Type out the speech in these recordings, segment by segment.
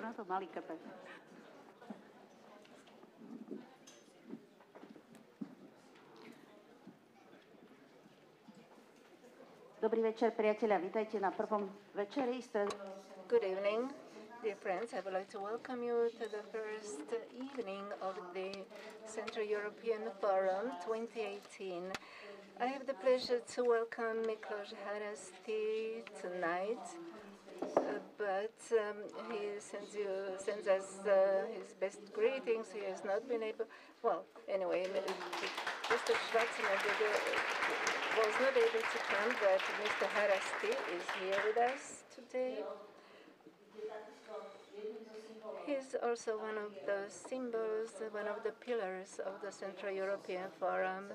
na to malý krpec. Dobrý večer, priatelia. Vítajte na prvom večeri Stredoeuropského. Good evening, dear friends. I would like to welcome you to the first evening of the Central European Forum 2018. I have the pleasure to welcome Miklos Haraszti tonight, but he sends us his best greetings. He has not been able. Well, anyway, Mr. Schwarzenegger was not able to come, but Mr. Haraszti is here with us today. He's also one of the symbols, one of the pillars of the Central European Forum.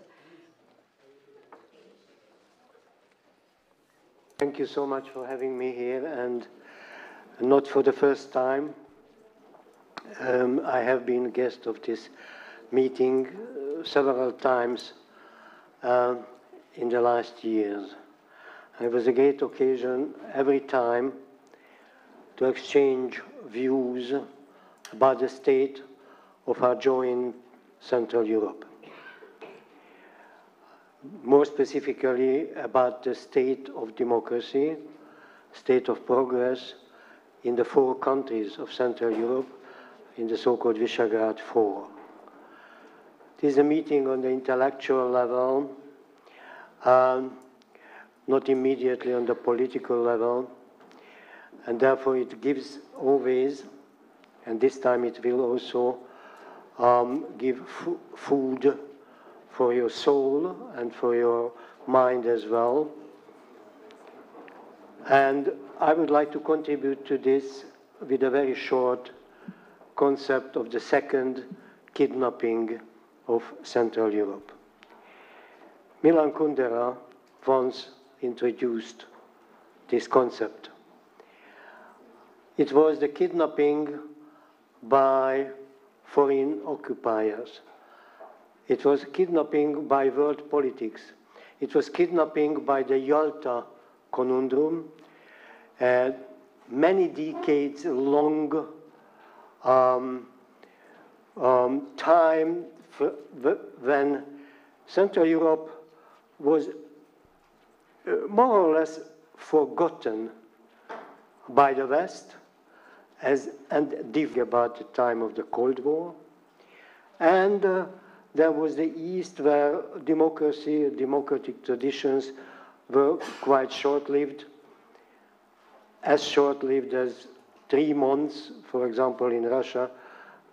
Thank you so much for having me here, and not for the first time. I have been a guest of this meeting several times in the last years. It was a great occasion every time to exchange views about the state of our joint Central Europe. More specifically about the state of democracy, state of progress in the 4 countries of Central Europe, in the so-called Visegrad 4. It is a meeting on the intellectual level, not immediately on the political level, and therefore it gives always, and this time it will also give food for your soul and for your mind as well. And I would like to contribute to this with a very short concept of the second kidnapping of Central Europe. Milan Kundera once introduced this concept. It was the kidnapping by foreign occupiers. It was kidnapping by world politics. It was kidnapping by the Yalta conundrum, many decades long time when Central Europe was more or less forgotten by the West, and about the time of the Cold War. And there was the East, where democracy, democratic traditions were quite short-lived, as short-lived as 3 months, for example, in Russia,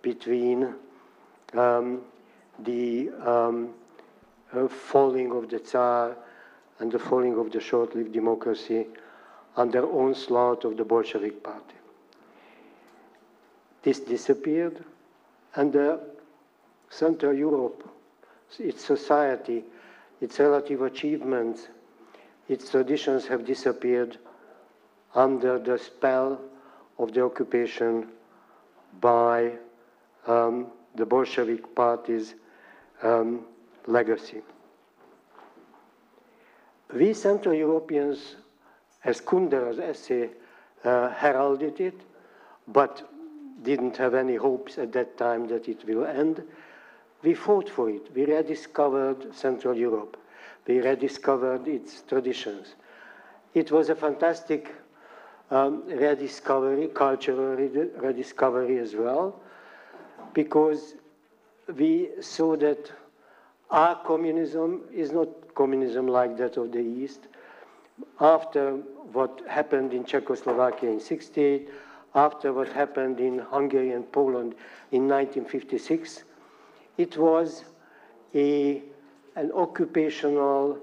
between the falling of the Tsar and the falling of the short-lived democracy under onslaught of the Bolshevik Party. This disappeared, and Central Europe, its society, its relative achievements, its traditions have disappeared under the spell of the occupation by the Bolshevik Party's legacy. We Central Europeans, as Kundera's essay heralded it, but didn't have any hopes at that time that it will end. We fought for it. We rediscovered Central Europe. We rediscovered its traditions. It was a fantastic rediscovery, cultural rediscovery as well, because we saw that our communism is not communism like that of the East. After what happened in Czechoslovakia in '68, after what happened in Hungary and Poland in 1956, it was an occupational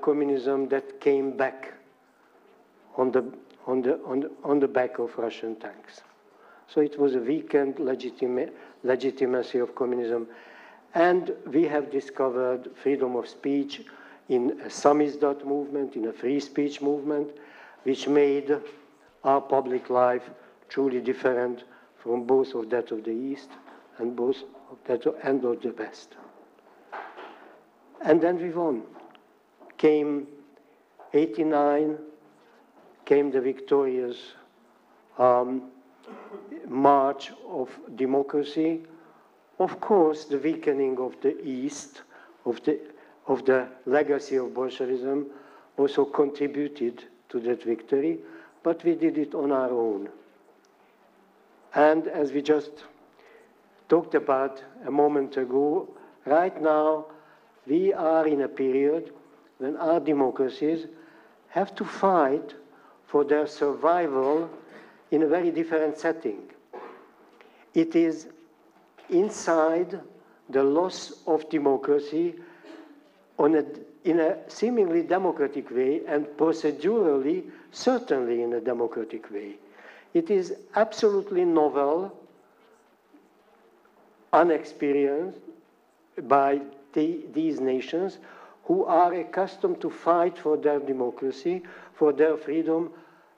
communism that came back on the back of Russian tanks. So it was a weakened legitimacy of communism. And we have discovered freedom of speech in a samizdat movement, in a free speech movement, which made our public life truly different from both of that of the East and both of that and of the West. And then we won. Came 89, came the victorious march of democracy. Of course, the weakening of the East, of the legacy of Bolshevism, also contributed to that victory, but we did it on our own. And as we just talked about a moment ago, right now we are in a period when our democracies have to fight for their survival in a very different setting. It is inside the loss of democracy in a seemingly democratic way, and procedurally, certainly in a democratic way. It is absolutely novel, unexperienced by these nations who are accustomed to fight for their democracy, for their freedom,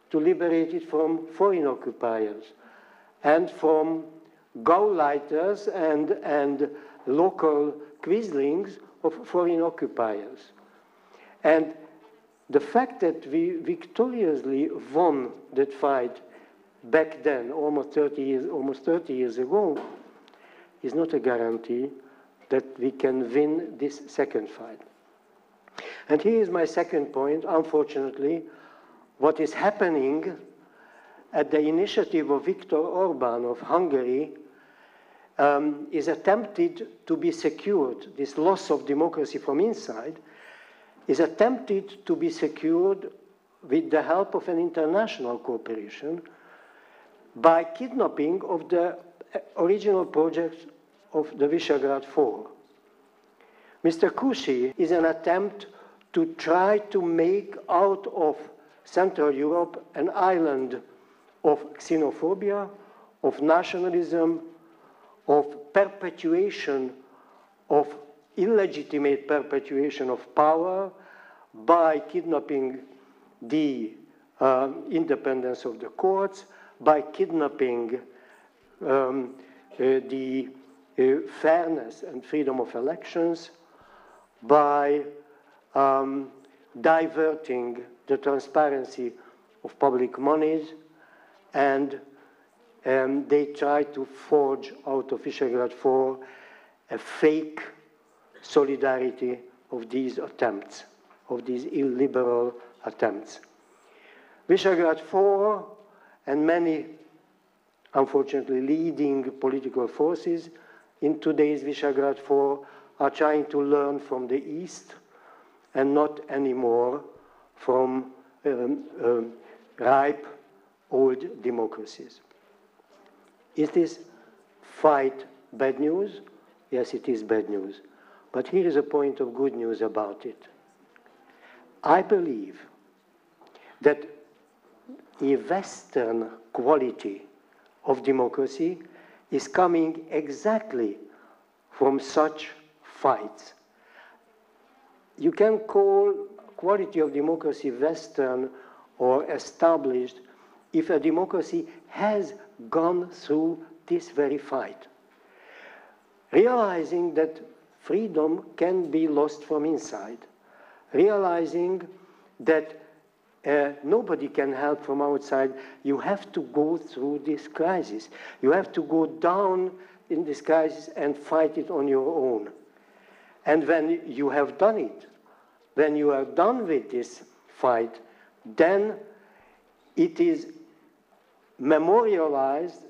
to liberate it from foreign occupiers and from gauleiters and local quislings of foreign occupiers. And the fact that we victoriously won that fight back then, almost 30 years ago, is not a guarantee that we can win this second fight. And here is my second point. Unfortunately, what is happening at the initiative of Viktor Orban of Hungary is attempted to be secured. This loss of democracy from inside is attempted to be secured with the help of an international cooperation by kidnapping of the original project of the Visegrad Four. Mr. Kushi is an attempt to try to make out of Central Europe an island of xenophobia, of nationalism, of perpetuation, of illegitimate perpetuation of power by kidnapping the independence of the courts, by kidnapping the fairness and freedom of elections, by diverting the transparency of public monies, and they try to forge out of Visegrad Four a fake solidarity of these attempts, of these illiberal attempts. Visegrad Four and many, unfortunately, leading political forces in today's Visegrad Four are trying to learn from the East and not anymore from ripe old democracies. Is this fight bad news? Yes, it is bad news. But here is a point of good news about it. I believe that a Western quality of democracy is coming exactly from such fights. You can call quality of democracy Western or established if a democracy has gone through this very fight. Realizing that freedom can be lost from inside. Realizing that nobody can help from outside. You have to go through this crisis. You have to go down in this crisis and fight it on your own. And when you have done it, when you are done with this fight, then it is memorialized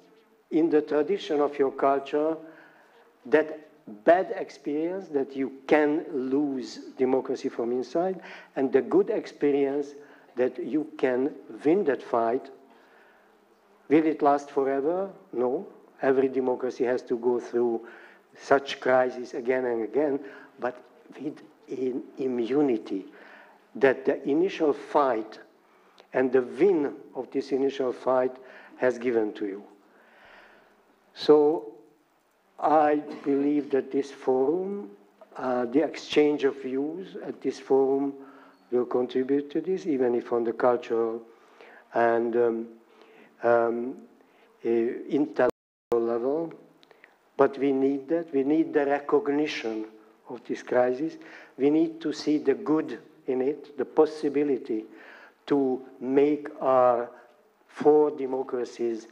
in the tradition of your culture that bad experience, that you can lose democracy from inside, and the good experience that you can win that fight. Will it last forever? No. Every democracy has to go through such crises again and again, but with an immunity that the initial fight and the win of this initial fight has given to you. So I believe that this forum, the exchange of views at this forum will contribute to this, even if on the cultural and intellectual level. But we need that. We need the recognition of this crisis. We need to see the good in it, the possibility to make our four democracies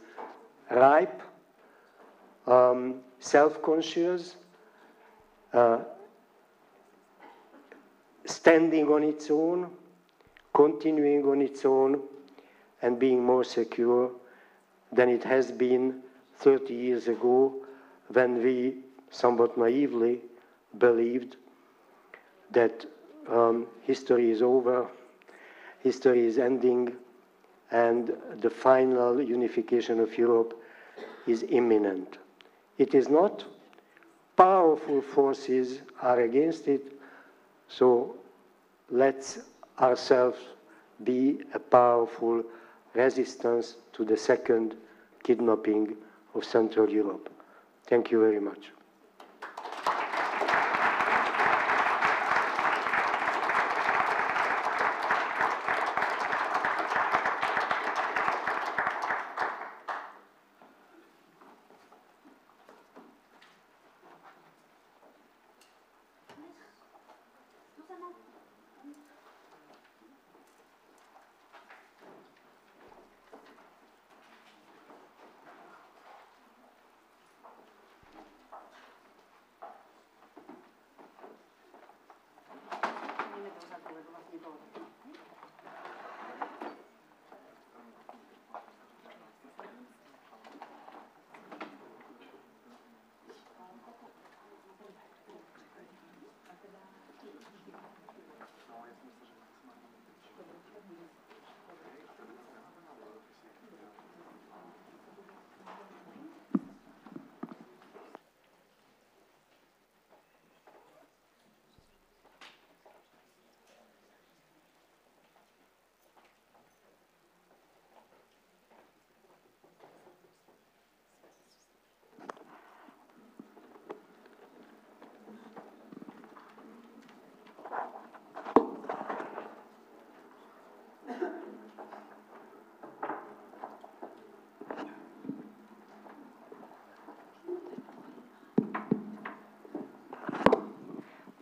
ripe, self-conscious, standing on its own, continuing on its own, and being more secure than it has been 30 years ago, when we somewhat naively believed that history is over, history is ending, and the final unification of Europe is imminent. It is not. Powerful forces are against it, so let's ourselves be a powerful resistance to the second kidnapping of Central Europe. Thank you very much.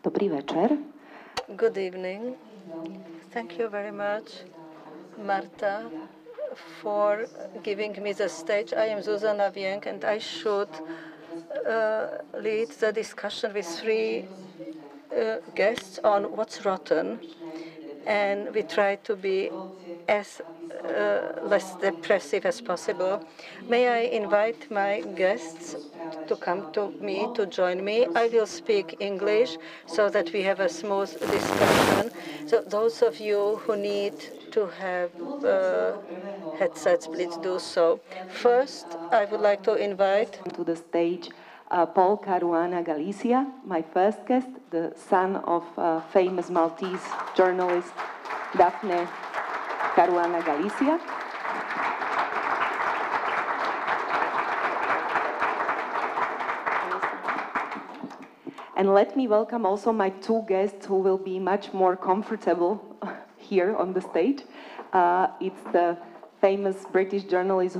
Dobrý večer. Good evening. Thank you very much, Marta, for giving me the stage. I am Zuzana Wienk, and I should lead the discussion with three guests on what's rotten, and we try to be as less depressive as possible. May I invite my guests to come to me, to join me. I will speak English so that we have a smooth discussion. So those of you who need to have headsets, please do so. First, I would like to invite to the stage Paul Caruana Galizia, my first guest, the son of famous Maltese journalist Daphne Caruana Galizia. And let me welcome also my two guests who will be much more comfortable here on the stage. It's the famous British journalist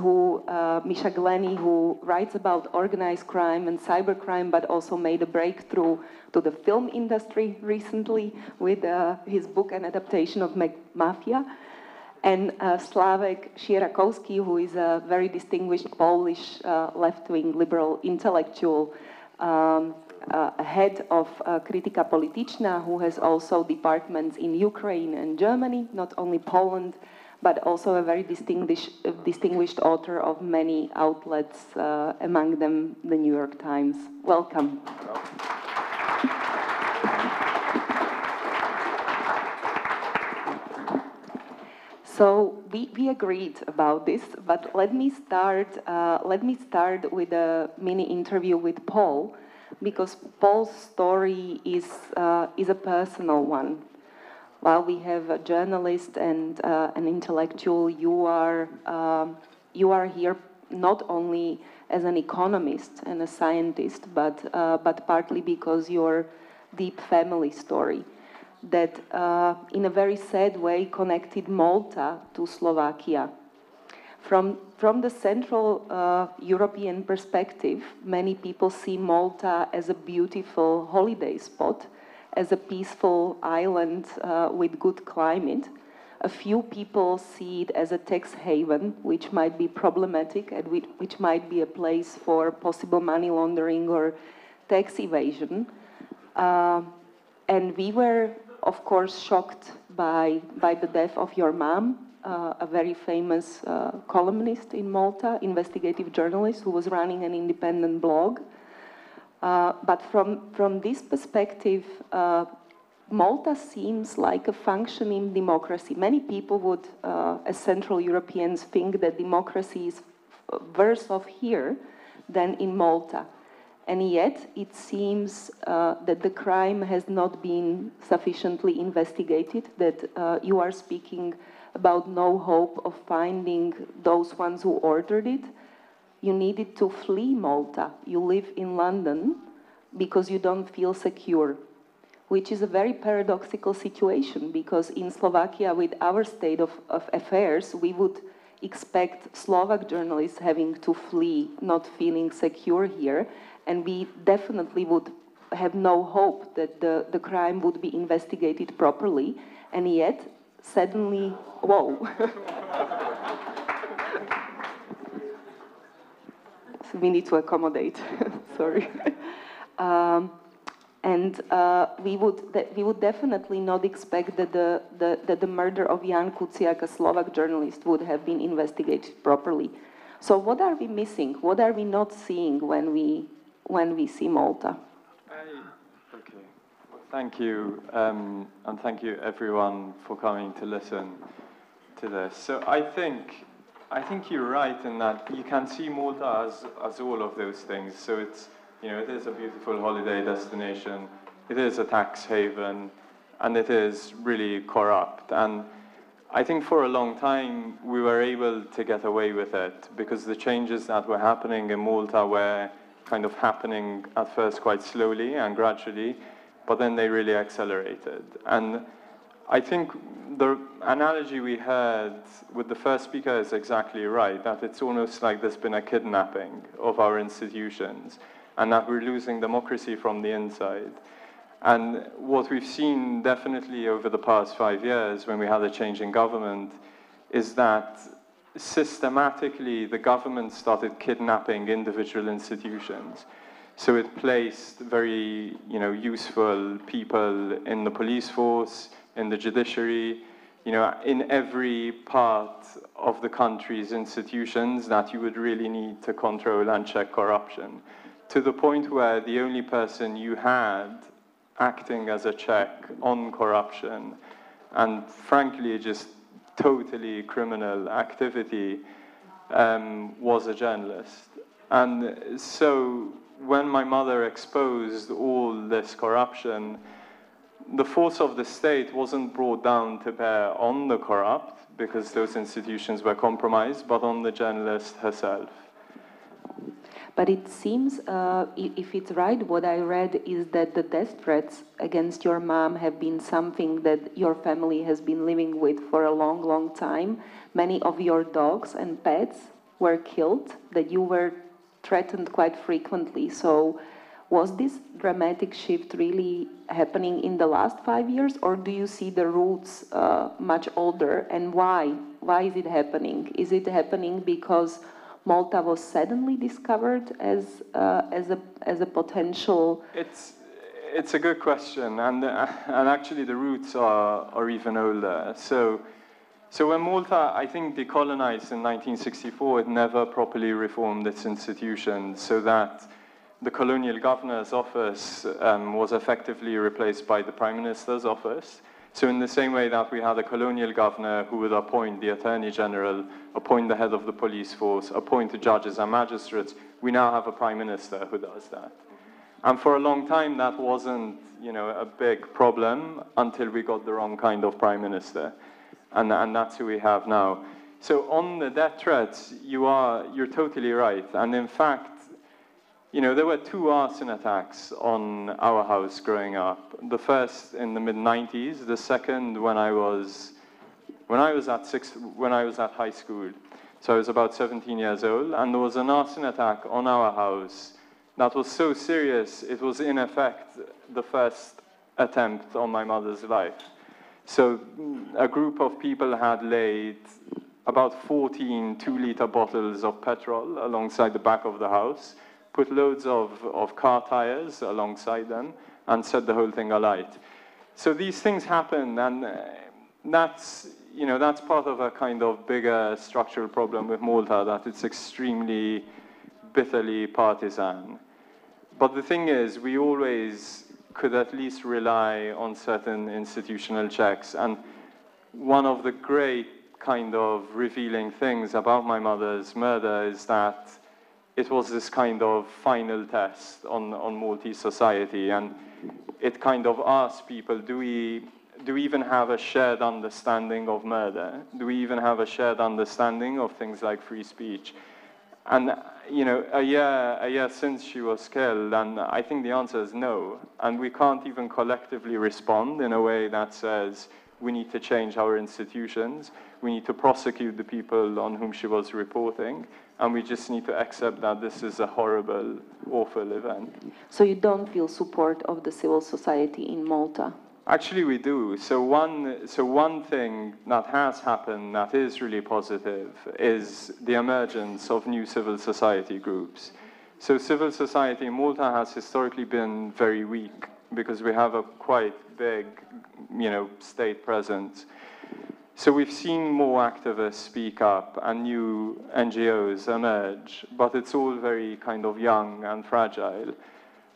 Misha Glenny, who writes about organized crime and cybercrime, but also made a breakthrough to the film industry recently with his book and adaptation of Mafia. And Slavek Sierakowski, who is a very distinguished Polish left-wing liberal intellectual, head of Krytyka Polityczna, who has also departments in Ukraine and Germany, not only Poland, but also a very distinguished author of many outlets, among them the New York Times. Welcome. So we agreed about this, but let me start with a mini interview with Paul, because Paul's story is a personal one. While we have a journalist and an intellectual, you are here not only as an economist and a scientist, but partly because your deep family story that in a very sad way connected Malta to Slovakia. From the Central European perspective, many people see Malta as a beautiful holiday spot, as a peaceful island with good climate. A few people see it as a tax haven, which might be problematic and which might be a place for possible money laundering or tax evasion. And we were, of course, shocked by the death of your mom, a very famous columnist in Malta, investigative journalist who was running an independent blog. But from this perspective, Malta seems like a functioning democracy. Many people would, as Central Europeans, think that democracy is worse off here than in Malta. And yet, it seems that the crime has not been sufficiently investigated, that you are speaking about no hope of finding those ones who ordered it. You needed to flee Malta. You live in London because you don't feel secure, which is a very paradoxical situation, because in Slovakia, with our state of affairs, we would expect Slovak journalists having to flee, not feeling secure here, and we definitely would have no hope that the crime would be investigated properly, and yet, suddenly, whoa. So we need to accommodate, sorry. We would definitely not expect that the murder of Jan Kuciak, a Slovak journalist, would have been investigated properly. So what are we missing? What are we not seeing when we see Malta? Okay. Well, thank you, and thank you everyone for coming to listen to this. So I think you're right in that you can see Malta as all of those things. So it's, it is a beautiful holiday destination, it is a tax haven, and it is really corrupt. And I think for a long time we were able to get away with it because the changes that were happening in Malta were kind of happening at first quite slowly and gradually, but then they really accelerated. And I think the analogy we had with the first speaker is exactly right, that it's almost like there's been a kidnapping of our institutions and that we're losing democracy from the inside. And what we've seen definitely over the past 5 years when we had a change in government is that systematically the government started kidnapping individual institutions. So it placed very, useful people in the police force, in the judiciary, in every part of the country's institutions that you would really need to control and check corruption, to the point where the only person you had acting as a check on corruption and frankly just totally criminal activity was a journalist. And so when my mother exposed all this corruption, the force of the state wasn't brought down to bear on the corrupt because those institutions were compromised, but on the journalist herself. But it seems, if it's right, what I read is that the death threats against your mom have been something that your family has been living with for a long, long time. Many of your dogs and pets were killed, that you were threatened quite frequently. So was this dramatic shift really happening in the last 5 years, or do you see the roots much older, and why? Why is it happening? Is it happening because Malta was suddenly discovered as a potential? It's a good question, and actually the roots are even older. So when Malta, I think, decolonized in 1964, it never properly reformed its institutions, so that the colonial governor's office was effectively replaced by the prime minister's office. So in the same way that we had a colonial governor who would appoint the attorney general, appoint the head of the police force, appoint the judges and magistrates, we now have a prime minister who does that. And for a long time that wasn't, a big problem until we got the wrong kind of prime minister. And that's who we have now. So on the death threats, you're totally right. And in fact, there were 2 arson attacks on our house growing up. The first in the mid-90s, the second when I was at high school. So I was about 17 years old, and there was an arson attack on our house that was so serious, it was in effect the first attempt on my mother's life. So a group of people had laid about 14 2-liter bottles of petrol alongside the back of the house, put loads of car tires alongside them, and set the whole thing alight. So these things happen, and that's part of a kind of bigger structural problem with Malta, that it's extremely bitterly partisan. But the thing is, we always could at least rely on certain institutional checks. And one of the great kind of revealing things about my mother's murder is that it was this kind of final test on Maltese society. And it kind of asked people, do we even have a shared understanding of murder? Do we even have a shared understanding of things like free speech? And, a year since she was killed, and I think the answer is no. And we can't even collectively respond in a way that says we need to change our institutions, we need to prosecute the people on whom she was reporting, and we just need to accept that this is a horrible, awful event. So you don't feel support of the civil society in Malta? Actually, we do. So one thing that has happened that is really positive is the emergence of new civil society groups. So civil society in Malta has historically been very weak because we have a quite big, state presence. So we've seen more activists speak up and new NGOs emerge, but it's all very kind of young and fragile.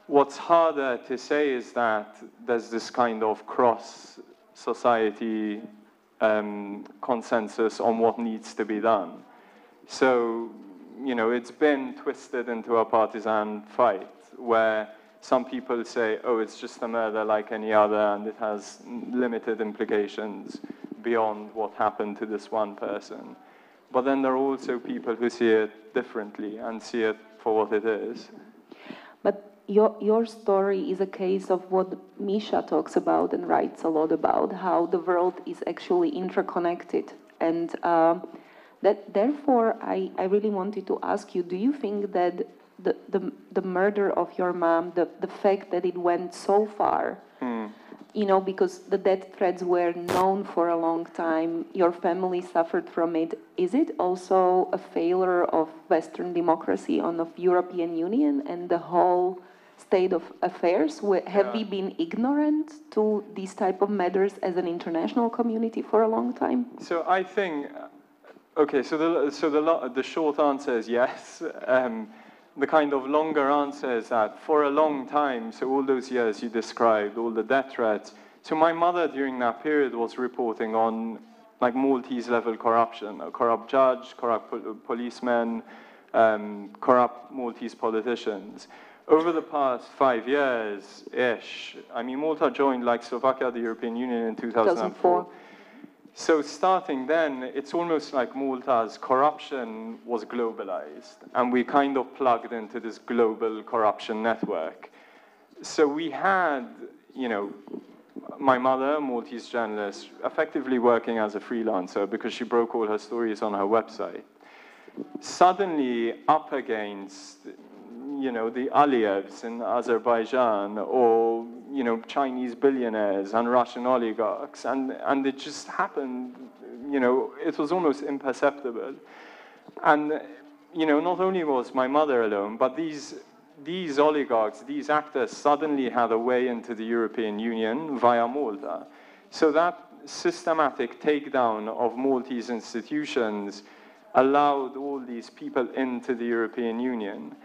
What's harder to say is that there's this kind of cross-society consensus on what needs to be done. So, it's been twisted into a partisan fight where some people say, oh, it's just a murder like any other and it has limited implications beyond what happened to this one person. But then there are also people who see it differently and see it for what it is. But your story is a case of what Misha talks about and writes a lot about, how the world is actually interconnected. And therefore, I really wanted to ask you, do you think that the murder of your mom, the fact that it went so far, because the death threats were known for a long time, your family suffered from it, is it also a failure of Western democracy and of European Union and the whole state of affairs? Have we been ignorant to these type of matters as an international community for a long time? So I think, the short answer is yes. The kind of longer answer is that for a long time, so all those years you described, all the death threats, so my mother during that period was reporting on like Maltese level corruption, a corrupt judge, corrupt policemen, corrupt Maltese politicians. Over the past 5 years-ish, Malta joined, like Slovakia, the European Union in 2004. So starting then, it's almost like Malta's corruption was globalized, and we kind of plugged into this global corruption network. So we had, my mother, a Maltese journalist, effectively working as a freelancer because she broke all her stories on her website. Suddenly up against the Aliyevs in Azerbaijan, or, Chinese billionaires and Russian oligarchs, and it just happened, it was almost imperceptible. And, not only was my mother alone, but these oligarchs, these actors suddenly had a way into the European Union via Malta. So that systematic takedown of Maltese institutions allowed all these people into the European Union.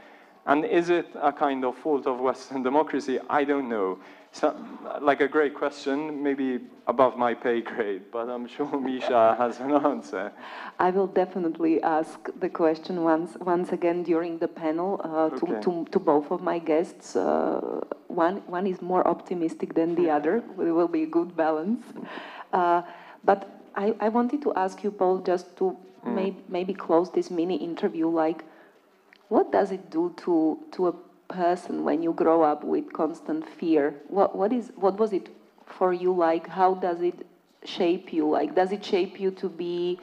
And is it a kind of fault of Western democracy? I don't know. So, like a great question, maybe above my pay grade, but I'm sure Misha has an answer. I will definitely ask the question once again during the panel to both of my guests. One is more optimistic than the other. There will be a good balance. But I wanted to ask you, Paul, just to maybe close this mini interview, like, what does it do to a person when you grow up with constant fear? What was it for you like? How does it shape you? Like, does it shape you to be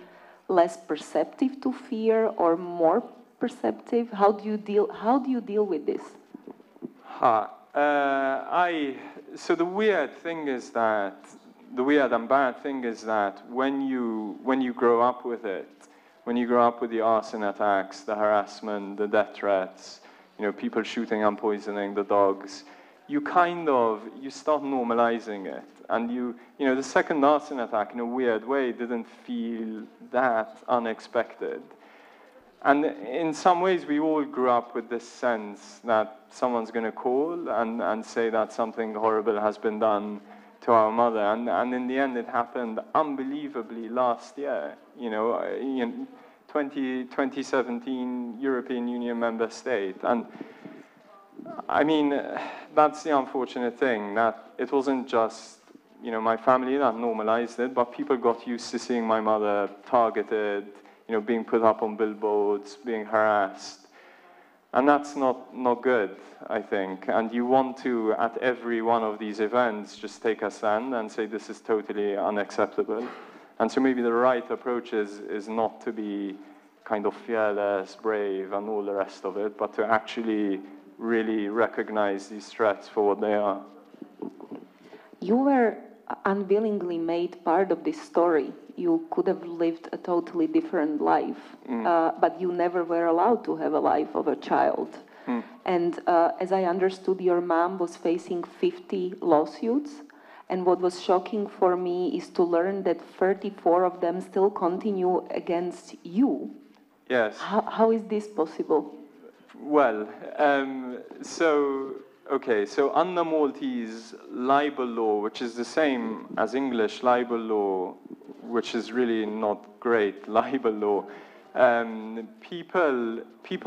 less perceptive to fear or more perceptive? How do you deal with this? So the weird thing is that the weird and bad thing is that when you grow up with it, when you grow up with the arson attacks, the harassment, the death threats, people shooting and poisoning the dogs, you start normalizing it. And the second arson attack, in a weird way, didn't feel that unexpected. And in some ways, we all grew up with this sense that someone's going to call and say that something horrible has been done to our mother. And in the end, it happened unbelievably last year. 2017 European Union member state. And I mean, that's the unfortunate thing, that it wasn't just, my family that normalized it, but people got used to seeing my mother targeted, being put up on billboards, being harassed. And that's not good, I think. And you want to, at every one of these events, just take a stand and say this is totally unacceptable. And so maybe the right approach is not to be kind of fearless, brave, and all the rest of it, but to actually really recognize these threats for what they are. You were unwillingly made part of this story. You could have lived a totally different life, but you never were allowed to have a life of a child. And as I understood, your mom was facing 50 lawsuits. And what was shocking for me is to learn that 34 of them still continue against you. Yes. How is this possible? Well, so under Maltese libel law, which is the same as English libel law, which is really not great libel law, people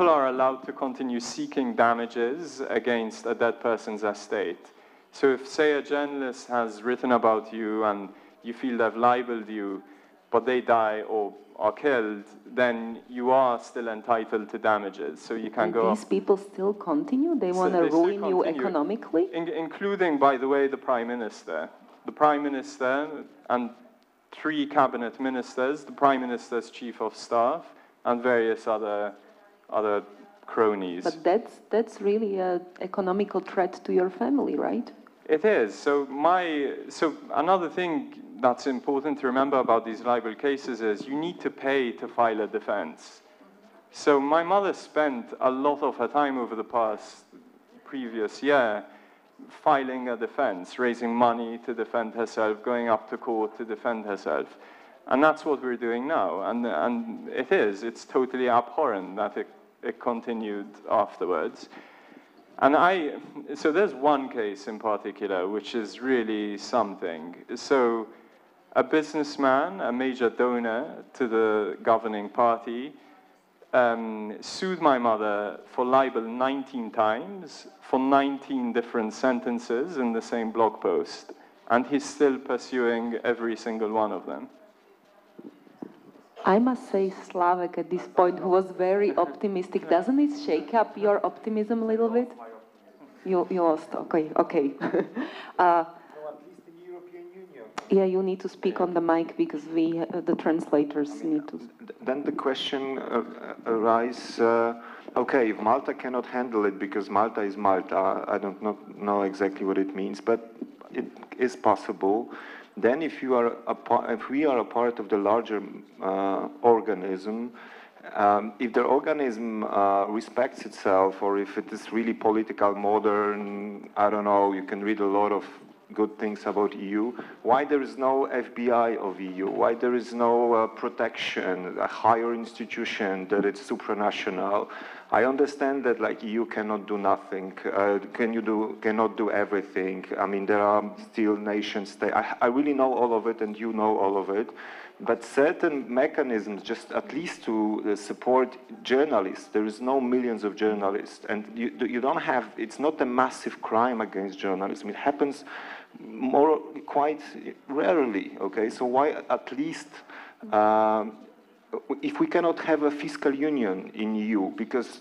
are allowed to continue seeking damages against a dead person's estate. So if, say, a journalist has written about you and you feel they've libeled you, but they die or are killed, then you are still entitled to damages. So you can go. These people still continue? They want to ruin you economically? Including, by the way, the Prime Minister. The Prime Minister and 3 cabinet ministers, the Prime Minister's Chief of Staff, and various other cronies. But that's really an economical threat to your family, right? It is. So another thing that's important to remember about these libel cases is you need to pay to file a defense. So my mother spent a lot of her time over the previous year filing a defense, raising money to defend herself, going up to court to defend herself. And that's what we're doing now. And it's totally abhorrent that it continued afterwards. And so there's one case in particular, which is really something. So a businessman, a major donor to the governing party, sued my mother for libel 19 times, for 19 different sentences in the same blog post. And he's still pursuing every single one of them. I must say, Slavek, at this point, who was very optimistic, doesn't it shake up your optimism a little bit? You lost. Okay. At least in the European Union. Yeah, you need to speak on the mic because the translators need to. Then the question arises, okay, if Malta cannot handle it because Malta is Malta, I don't know exactly what it means, but it is possible. Then if we are a part of the larger organism, if the organism respects itself, or if it is really political, modern, I don't know, you can read a lot of good things about EU, why there is no FBI of EU, why there is no protection, a higher institution that it's supranational. I understand that like EU cannot do nothing, cannot do everything. I mean, there are still nations, I really know all of it and you know all of it. But certain mechanisms, just at least to support journalists, there is no millions of journalists, and you don't have, it's not a massive crime against journalism. It happens quite rarely, okay? So why at least, if we cannot have a fiscal union in EU, because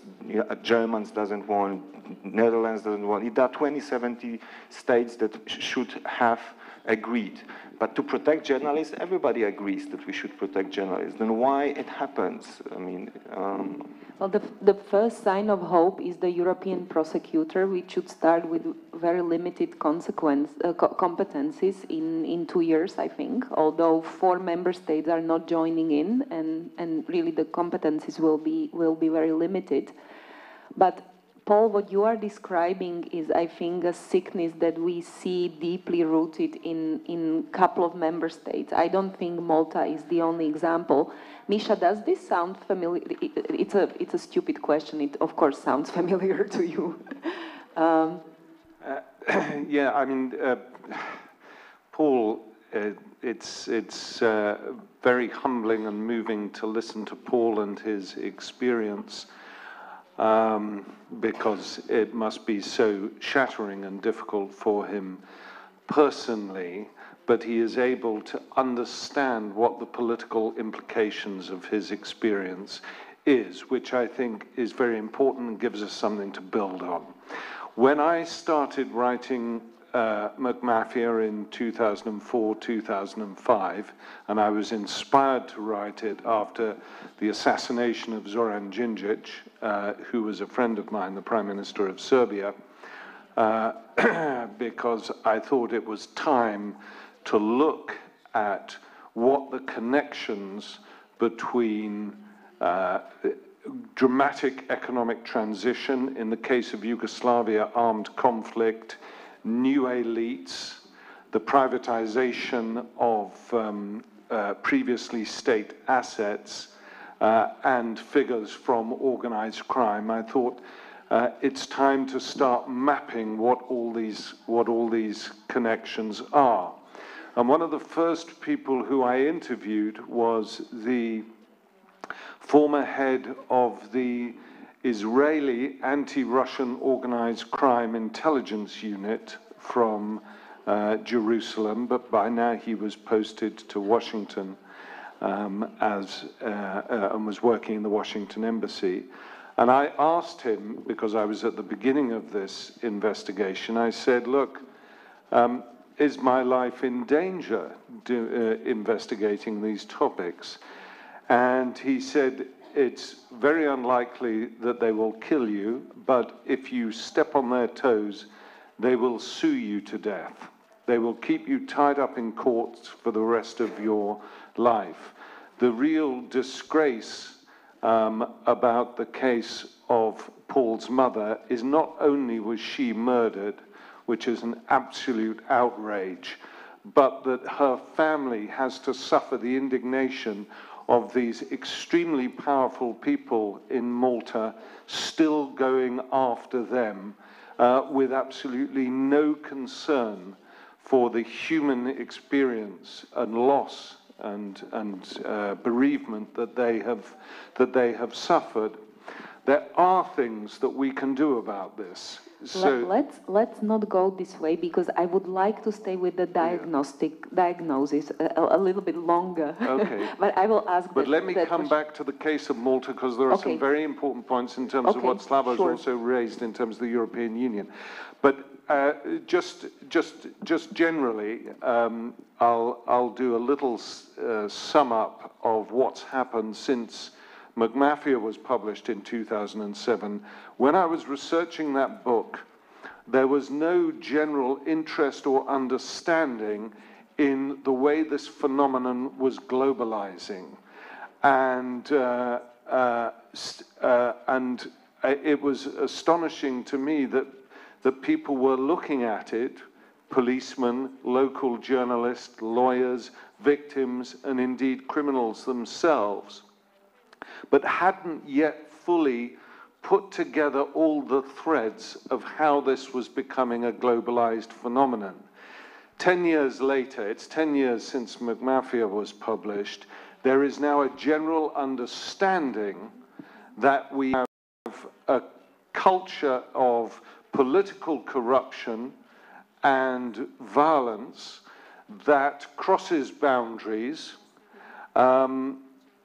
Germans doesn't want, Netherlands doesn't want, there are 20, 70 states that should have agreed. But to protect journalists, everybody agrees that we should protect journalists. Then why it happens? I mean, well, the first sign of hope is the European prosecutor, which should start with very limited competencies in 2 years, I think, although 4 member states are not joining in, and really the competencies will be very limited. But Paul, what you are describing is, I think, a sickness that we see deeply rooted in a couple of member states. I don't think Malta is the only example. Misha, does this sound familiar? It's a stupid question. It, of course, sounds familiar to you. Yeah, I mean, Paul, it's very humbling and moving to listen to Paul and his experience. Because it must be so shattering and difficult for him personally, but he is able to understand what the political implications of his experience is, which I think is very important and gives us something to build on. When I started writing McMafia in 2004, 2005, and I was inspired to write it after the assassination of Zoran Đinđić, who was a friend of mine, the Prime Minister of Serbia, because I thought it was time to look at what the connections between dramatic economic transition, in the case of Yugoslavia, armed conflict, new elites, the privatization of previously state assets, and figures from organized crime. I thought it's time to start mapping what all these connections are. And one of the first people who I interviewed was the former head of the Israeli anti-Russian organized crime intelligence unit from Jerusalem, but by now he was posted to Washington and was working in the Washington embassy. And I asked him, because I was at the beginning of this investigation, I said, look, is my life in danger investigating these topics? And he said, it's very unlikely that they will kill you, but if you step on their toes, they will sue you to death. They will keep you tied up in courts for the rest of your life. The real disgrace about the case of Paul's mother is not only was she murdered, which is an absolute outrage, but that her family has to suffer the indignation of these extremely powerful people in Malta still going after them with absolutely no concern for the human experience and loss and bereavement that they have suffered. There are things that we can do about this. So let's not go this way, because I would like to stay with the diagnosis a little bit longer. Okay. But I will ask. But let me come back to the case of Malta, because there are some very important points in terms of what Slava's also raised in terms of the European Union. But just generally, I'll do a little sum up of what's happened since McMafia was published in 2007. When I was researching that book, there was no general interest or understanding in the way this phenomenon was globalizing. And it was astonishing to me that people were looking at it, policemen, local journalists, lawyers, victims, and indeed criminals themselves, but hadn't yet fully put together all the threads of how this was becoming a globalized phenomenon. 10 years later, it's 10 years since McMafia was published, there is now a general understanding that we have a culture of political corruption and violence that crosses boundaries,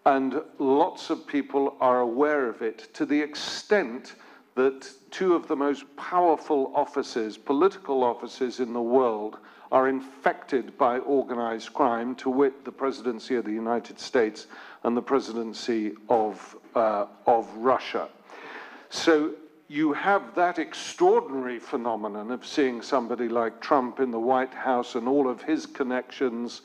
and lots of people are aware of it, to the extent that two of the most powerful offices, political offices in the world, are infected by organized crime, to wit, the presidency of the United States and the presidency of Russia. So you have that extraordinary phenomenon of seeing somebody like Trump in the White House and all of his connections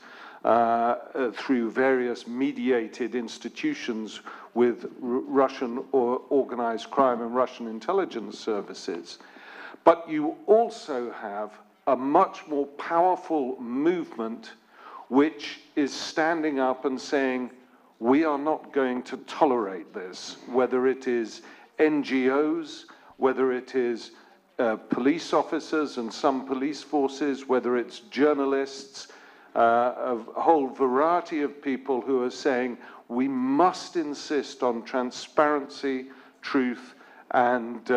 through various mediated institutions with Russian organized crime and Russian intelligence services. But you also have a much more powerful movement which is standing up and saying, we are not going to tolerate this, whether it is NGOs, whether it is police officers and some police forces, whether it's journalists, a whole variety of people who are saying we must insist on transparency, truth, and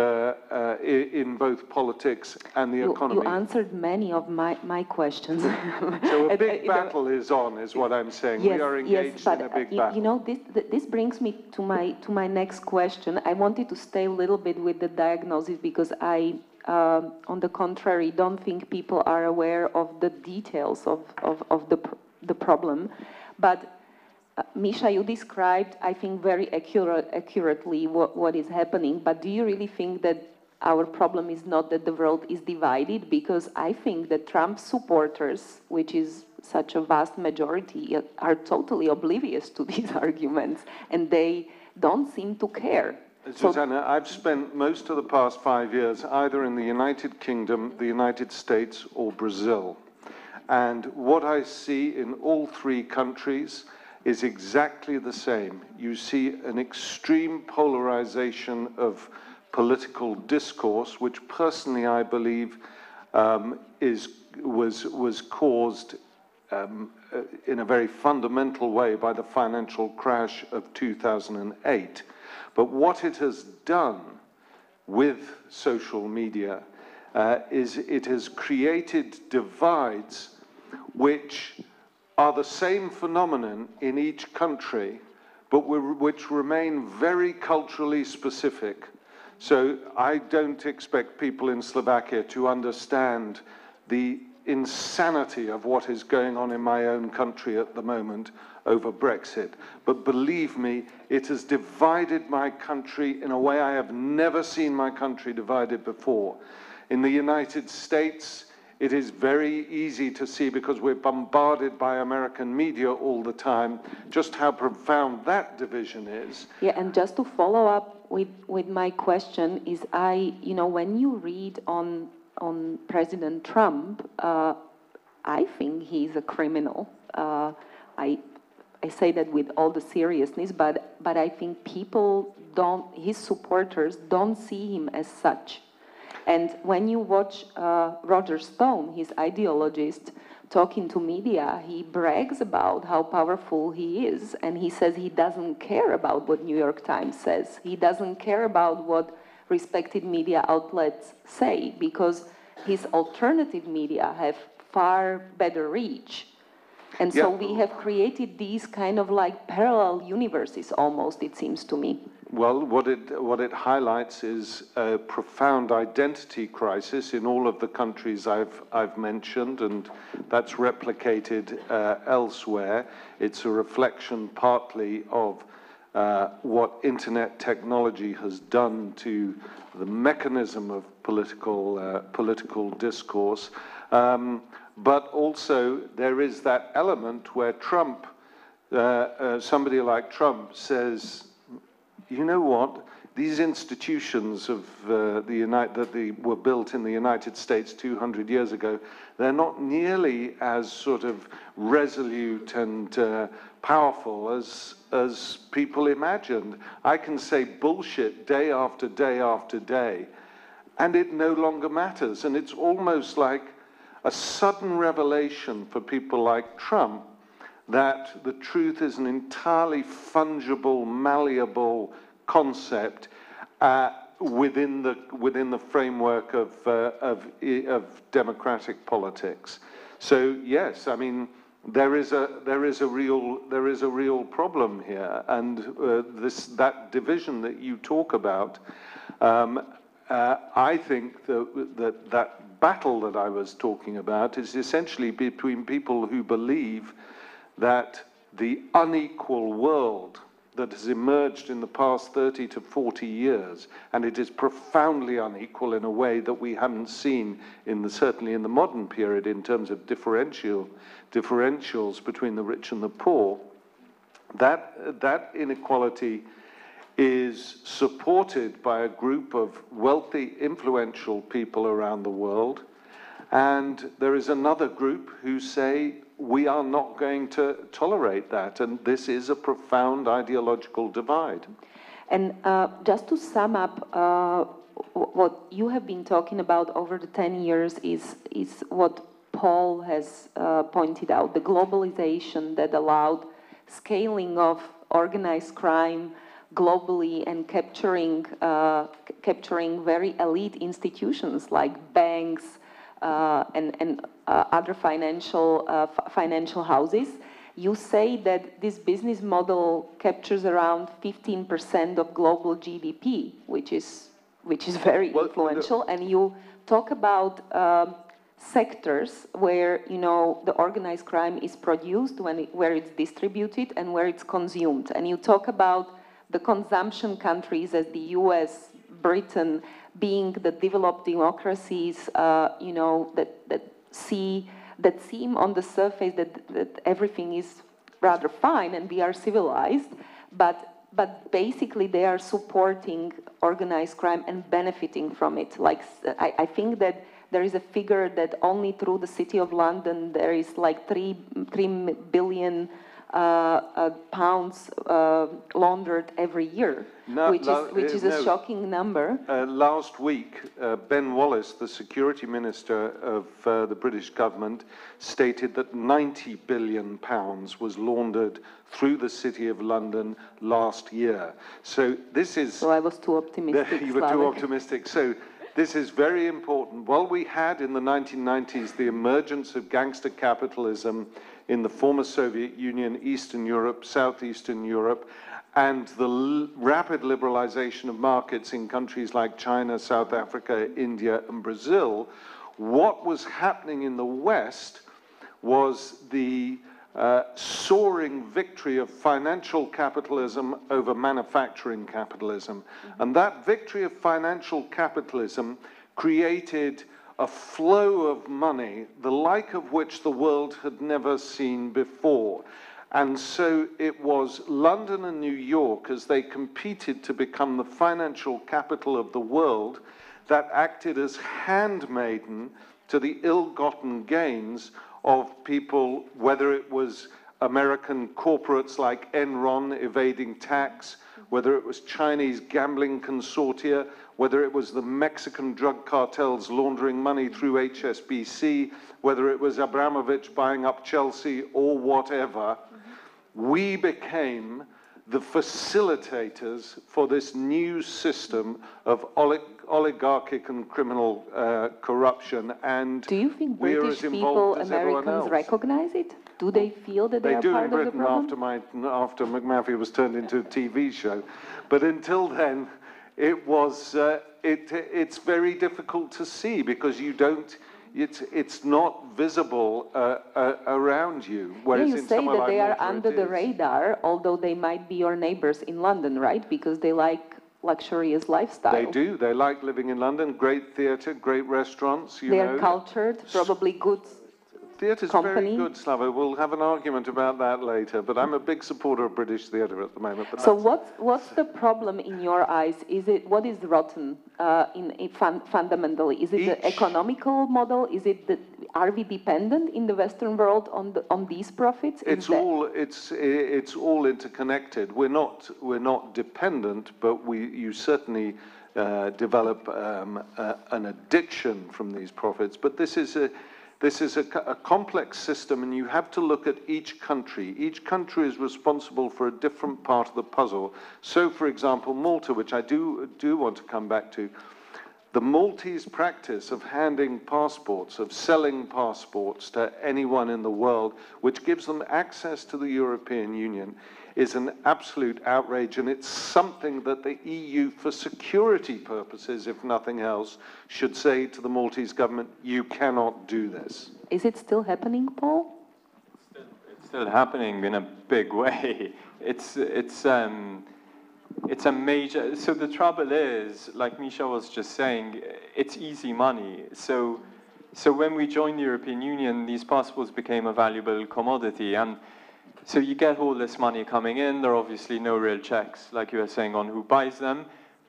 in both politics and the economy. You answered many of my questions. So a big battle is on, is what I'm saying. Yes, we are engaged in a big battle. You know, this brings me to my next question. I wanted to stay a little bit with the diagnosis because I, on the contrary, don't think people are aware of the details of the problem. But Misha, you described, I think, very accurately what is happening, but do you really think that our problem is not that the world is divided? Because I think that Trump supporters, which is such a vast majority, are totally oblivious to these arguments, and they don't seem to care. Susanna, I've spent most of the past 5 years either in the United Kingdom, the United States, or Brazil. And what I see in all three countries is exactly the same. You see an extreme polarization of political discourse, which personally I believe was caused in a very fundamental way by the financial crash of 2008. But what it has done with social media is it has created divides which are the same phenomenon in each country, but which remain very culturally specific. So I don't expect people in Slovakia to understand the insanity of what is going on in my own country at the moment over Brexit. But believe me, it has divided my country in a way I have never seen my country divided before. In the United States, it is very easy to see, because we're bombarded by American media all the time, just how profound that division is. Yeah, and just to follow up with my question is, when you read on President Trump, I think he's a criminal. I say that with all the seriousness, but I think his supporters don't see him as such. And when you watch Roger Stone, his ideologist, talking to media, he brags about how powerful he is, and he says he doesn't care about what New York Times says. He doesn't care about what respected media outlets say, because his alternative media have far better reach. And so we have created these kind of like parallel universes almost, it seems to me. Well, what it highlights is a profound identity crisis in all of the countries I've mentioned, and that's replicated elsewhere. It's a reflection partly of what internet technology has done to the mechanism of political discourse, but also there is that element where Trump, somebody like Trump, says, you know what? These institutions of that were built in the United States 200 years ago, they're not nearly as sort of resolute and powerful as people imagined. I can say bullshit day after day after day, and it no longer matters. And it's almost like a sudden revelation for people like Trump that the truth is an entirely fungible, malleable concept within the framework of democratic politics. So yes, I mean there is a real problem here, and that division that you talk about, I think that battle that I was talking about is essentially between people who believe that the unequal world that has emerged in the past 30 to 40 years, and it is profoundly unequal in a way that we haven't seen certainly in the modern period in terms of differentials between the rich and the poor, that inequality is supported by a group of wealthy, influential people around the world, and there is another group who say, we are not going to tolerate that, and this is a profound ideological divide. And just to sum up, what you have been talking about over the 10 years is what Paul has pointed out, the globalization that allowed scaling of organized crime globally and capturing very elite institutions like banks and other financial houses. You say that this business model captures around 15% of global GDP, which is very influential. And you talk about sectors where the organized crime is produced, where it's distributed, and where it's consumed. And you talk about the consumption countries as the U.S., Britain, being the developed democracies, that seem on the surface that everything is rather fine and we are civilized, but basically they are supporting organized crime and benefiting from it. Like I think that there is a figure that only through the City of London there is like 3 billion pounds laundered every year, which is a shocking number. Last week, Ben Wallace, the security minister of the British government, stated that 90 billion pounds was laundered through the City of London last year. So this is... So I was too optimistic. You were too optimistic. So this is very important. While we had in the 1990s the emergence of gangster capitalism in the former Soviet Union, Eastern Europe, Southeastern Europe, and the rapid liberalization of markets in countries like China, South Africa, India, and Brazil, what was happening in the West was the soaring victory of financial capitalism over manufacturing capitalism. And that victory of financial capitalism created a flow of money, the like of which the world had never seen before. And so it was London and New York, as they competed to become the financial capital of the world, that acted as handmaiden to the ill-gotten gains of people, whether it was American corporates like Enron evading tax, whether it was Chinese gambling consortia, whether it was the Mexican drug cartels laundering money through HSBC, whether it was Abramovich buying up Chelsea or whatever. We became the facilitators for this new system of oligarchic and criminal corruption. And do you think British people, Americans, recognize it? Do they feel that they are part of the problem? They do in Britain after McMafia was turned into a TV show. But until then, it was, it's very difficult to see because you don't, it's not visible around you. Whereas you say that they are under the radar, although they might be your neighbors in London, right? Because they like luxurious lifestyle. They do. They like living in London. Great theatre, great restaurants. They are cultured, probably good. Theatre's very good, Slava. We'll have an argument about that later, but I'm a big supporter of British theatre at the moment. So what's the problem in your eyes? What is rotten fundamentally? Is it the economical model? Is it are we dependent in the Western world on these profits? It's all interconnected. We're not dependent, but you certainly develop an addiction from these profits. But this is a complex system, and you have to look at each country. Each country is responsible for a different part of the puzzle. So, for example, Malta, which I do want to come back to, The Maltese practice of handing passports, of selling passports to anyone in the world, which gives them access to the European Union, is an absolute outrage, and it's something that the EU, for security purposes, if nothing else, should say to the Maltese government, you cannot do this. Is it still happening, Paul? It's still happening in a big way. It's a major, so the trouble is, like Misha was just saying, it's easy money. So when we joined the European Union, these passports became a valuable commodity. And so you get all this money coming in. There are obviously no real checks, like you were saying, on who buys them.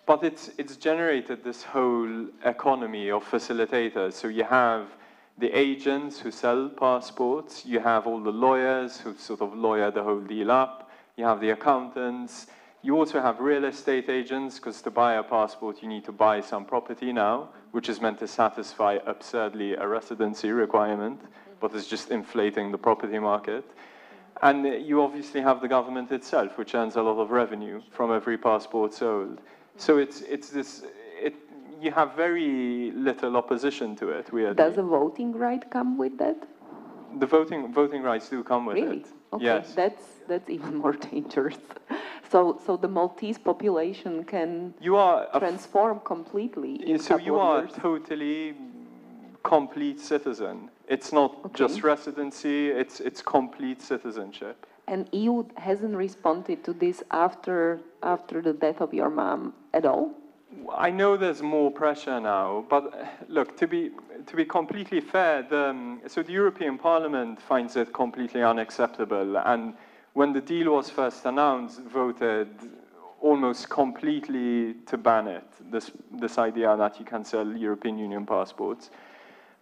But it's generated this whole economy of facilitators. So you have the agents who sell passports. You have all the lawyers who sort of lawyer the whole deal up. You have the accountants. You also have real estate agents, because to buy a passport, you need to buy some property now, which is meant to satisfy absurdly a residency requirement, but is just inflating the property market. And you obviously have the government itself, which earns a lot of revenue from every passport sold. So you have very little opposition to it, weirdly. Does a voting right come with that? The voting rights do come with Really? it. Okay, Yes. that's even more dangerous. So the Maltese population can transform completely in So you are years. totally complete citizen. It's not just residency, it's complete citizenship. And EU hasn't responded to this after the death of your mom at all? I know there's more pressure now, but look, to be completely fair, so the European Parliament finds it completely unacceptable, and when the deal was first announced, voted almost completely to ban it, this idea that you can sell European Union passports.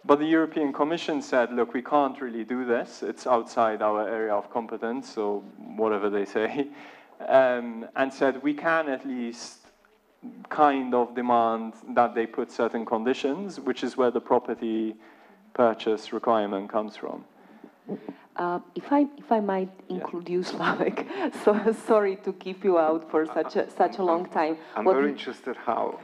But the European Commission said, look, we can't really do this. It's outside our area of competence, or whatever they say, and said we can at least kind of demand that they put certain conditions, which is where the property purchase requirement comes from. If I might include you, Slavek, so sorry to keep you out for such a long time. I'm very interested how.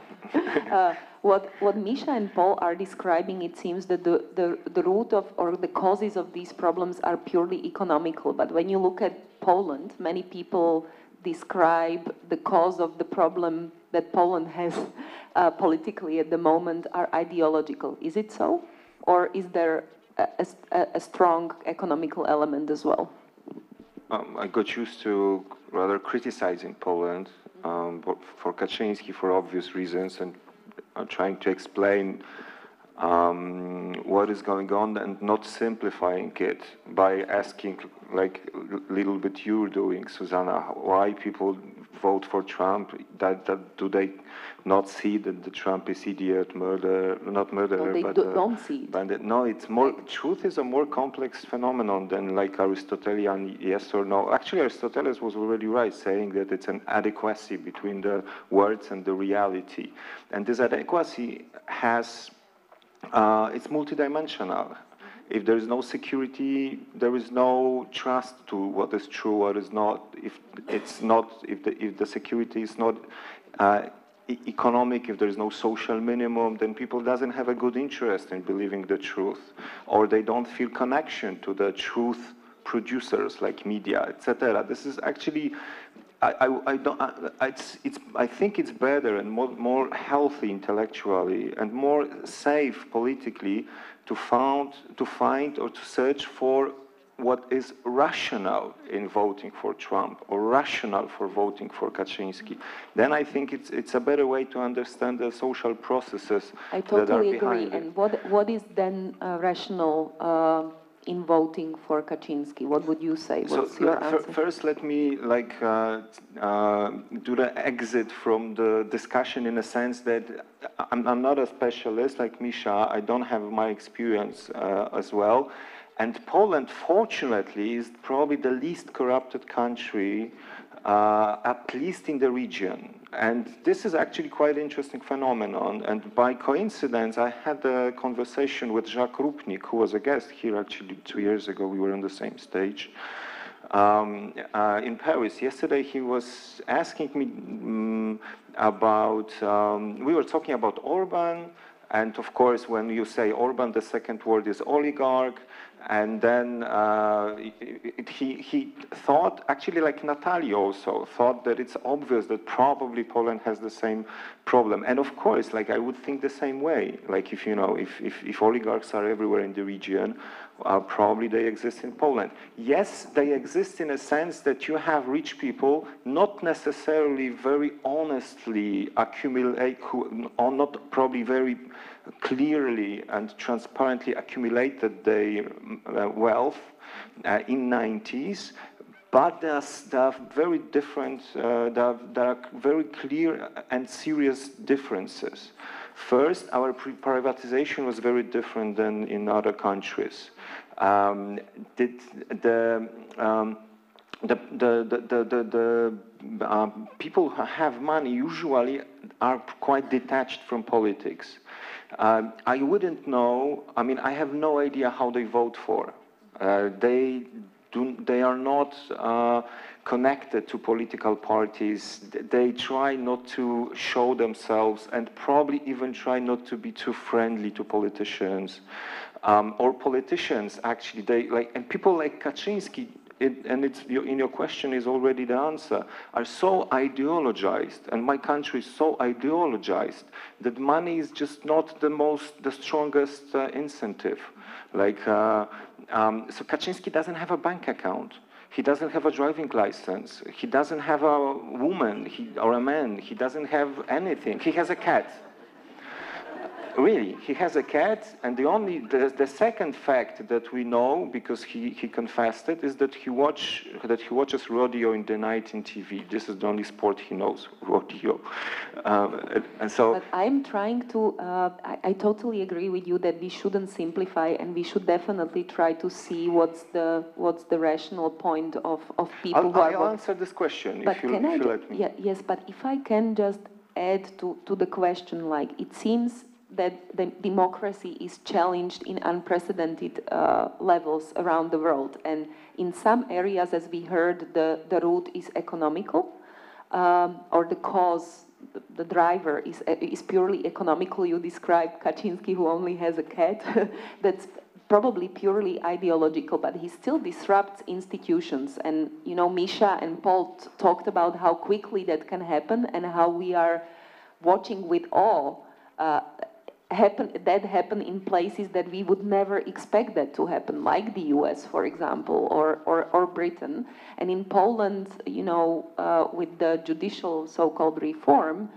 What Misha and Paul are describing, it seems that the root of, or the causes of these problems are purely economical. But when you look at Poland, many people describe the cause of the problem that Poland has politically at the moment are ideological. Is it so? Or is there a strong economical element as well? I got used to rather criticizing Poland for Kaczynski for obvious reasons, and trying to explain what is going on and not simplifying it by asking, like a little bit you're doing, Susanna, why people vote for Trump. That do they not see that the Trump is idiot, murderer, not murderer, No, they but don't see it. bandit? No, it's more. Truth is a more complex phenomenon than like Aristotelian yes or no. Actually, Aristoteles was already right, saying that it's an adequacy between the words and the reality, and this adequacy has. It's multidimensional. If there is no security, there is no trust to what is true, what is not. If the security is not economic, if there is no social minimum, then people doesn't have a good interest in believing the truth, or they don't feel connection to the truth producers like media, etc. This is actually. I think it's better and more healthy intellectually and more safe politically to find or to search for what is rational in voting for Trump or rational for voting for Kaczynski. Then I think it's a better way to understand the social processes I that are totally behind agree. it. And what is then rational in voting for Kaczynski? What would you say? What's your answer? First, let me do the exit from the discussion in a sense that I'm not a specialist like Misha. I don't have my experience as well. And Poland, fortunately, is probably the least corrupted country, at least in the region. And this is actually quite an interesting phenomenon. And by coincidence, I had a conversation with Jacques Rupnik, who was a guest here actually 2 years ago. We were on the same stage. in Paris. Yesterday he was asking me about, we were talking about Orban, and of course when you say Orban, the second word is oligarch, and then he thought, actually like Natalia also, thought that it's obvious that probably Poland has the same problem. And of course, like I would think the same way. Like if, you know, if oligarchs are everywhere in the region, probably they exist in Poland. Yes, they exist in a sense that you have rich people not necessarily very honestly accumulate, who are not probably very clearly and transparently accumulated their wealth in 90s, but there are very different, there are very clear and serious differences. First, our privatization was very different than in other countries. People who have money usually are quite detached from politics. I wouldn't know, I mean, I have no idea how they vote for. They are not connected to political parties. They try not to show themselves and probably even try not to be too friendly to politicians. Or politicians, actually, they like, and people like Kaczynski, and it's in your question is already the answer, are so ideologized, and my country is so ideologized that money is just not the strongest incentive. Like, so Kaczynski doesn't have a bank account. He doesn't have a driving license. He doesn't have a woman or a man. He doesn't have anything. He has a cat. Really, he has a cat, and the second fact that we know, because he confessed it, is that he watches rodeo in the night in TV. This is the only sport he knows, rodeo. And so. But I'm trying to. I totally agree with you that we shouldn't simplify, and we should definitely try to see what's the rational point of people who are. I'll answer this question but if you let me. Yeah, yes, but if I can just add to the question, like it seems that the democracy is challenged in unprecedented levels around the world. And in some areas, as we heard, the root is economical, or the cause, the driver is purely economical. You described Kaczynski, who only has a cat. That's probably purely ideological, but he still disrupts institutions. And, you know, Misha and Paul talked about how quickly that can happen and how we are watching with awe happen in places that we would never expect that to happen, like the US, for example, or Britain. And in Poland, you know, with the judicial so-called reform,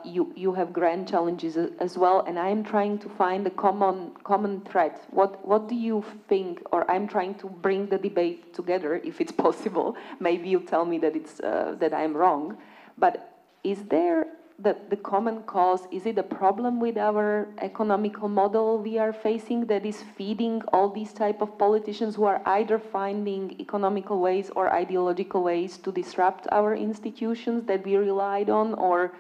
you have grand challenges as well. And I'm trying to find a common thread. What do you think? Or I'm trying to bring the debate together, if it's possible. Maybe you tell me that it's that I'm wrong. But is there the common cause? Is it a problem with our economical model we are facing that is feeding all these type of politicians who are either finding economical ways or ideological ways to disrupt our institutions that we relied on? Or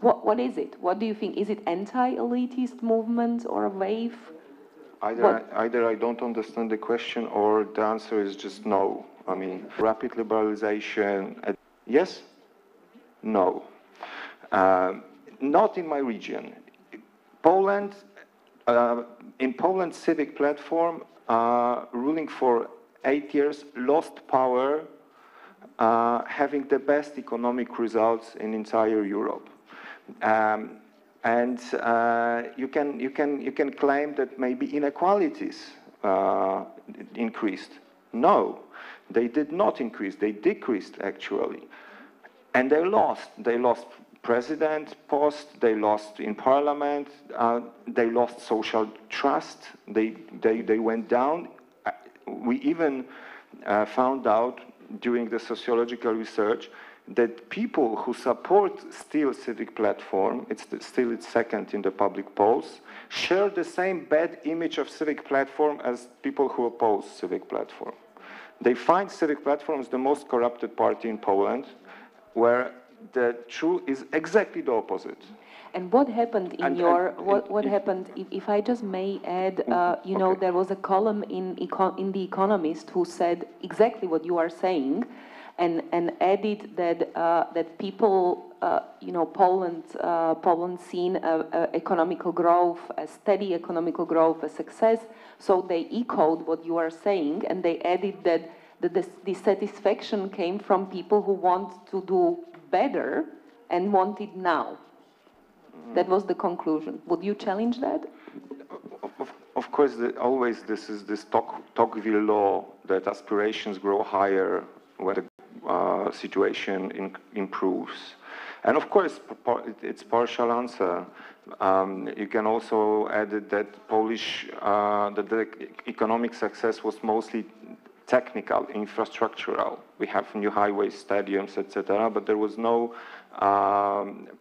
what is it? What do you think? Is it anti-elitist movement or a wave? Either I don't understand the question or the answer is just no. I mean, rapid liberalization, yes? No. Not in my region. Poland, in Poland's civic platform, ruling for 8 years, lost power, having the best economic results in entire Europe. And you can claim that maybe inequalities increased. No, they did not increase. They decreased actually, and they lost. They lost president post, they lost in parliament, they lost social trust, they went down. We even found out during the sociological research that people who support still civic platform, it's second in the public polls, share the same bad image of civic platform as people who oppose civic platform. They find civic platform as the most corrupted party in Poland, where the truth is exactly the opposite. And what happened in what happened, if I just may add, you know, there was a column in The Economist who said exactly what you are saying, and added that that people, you know, Poland seen economical growth, a steady economical growth, a success. So they echoed what you are saying, and they added that the dissatisfaction came from people who want to do better and want it now. That was the conclusion. Would you challenge that? Of course, always this is this Tocqueville law that aspirations grow higher when the situation improves. And of course, it's partial answer. You can also add that that the economic success was mostly technical, infrastructural. We have new highways, stadiums, etc. But there was no,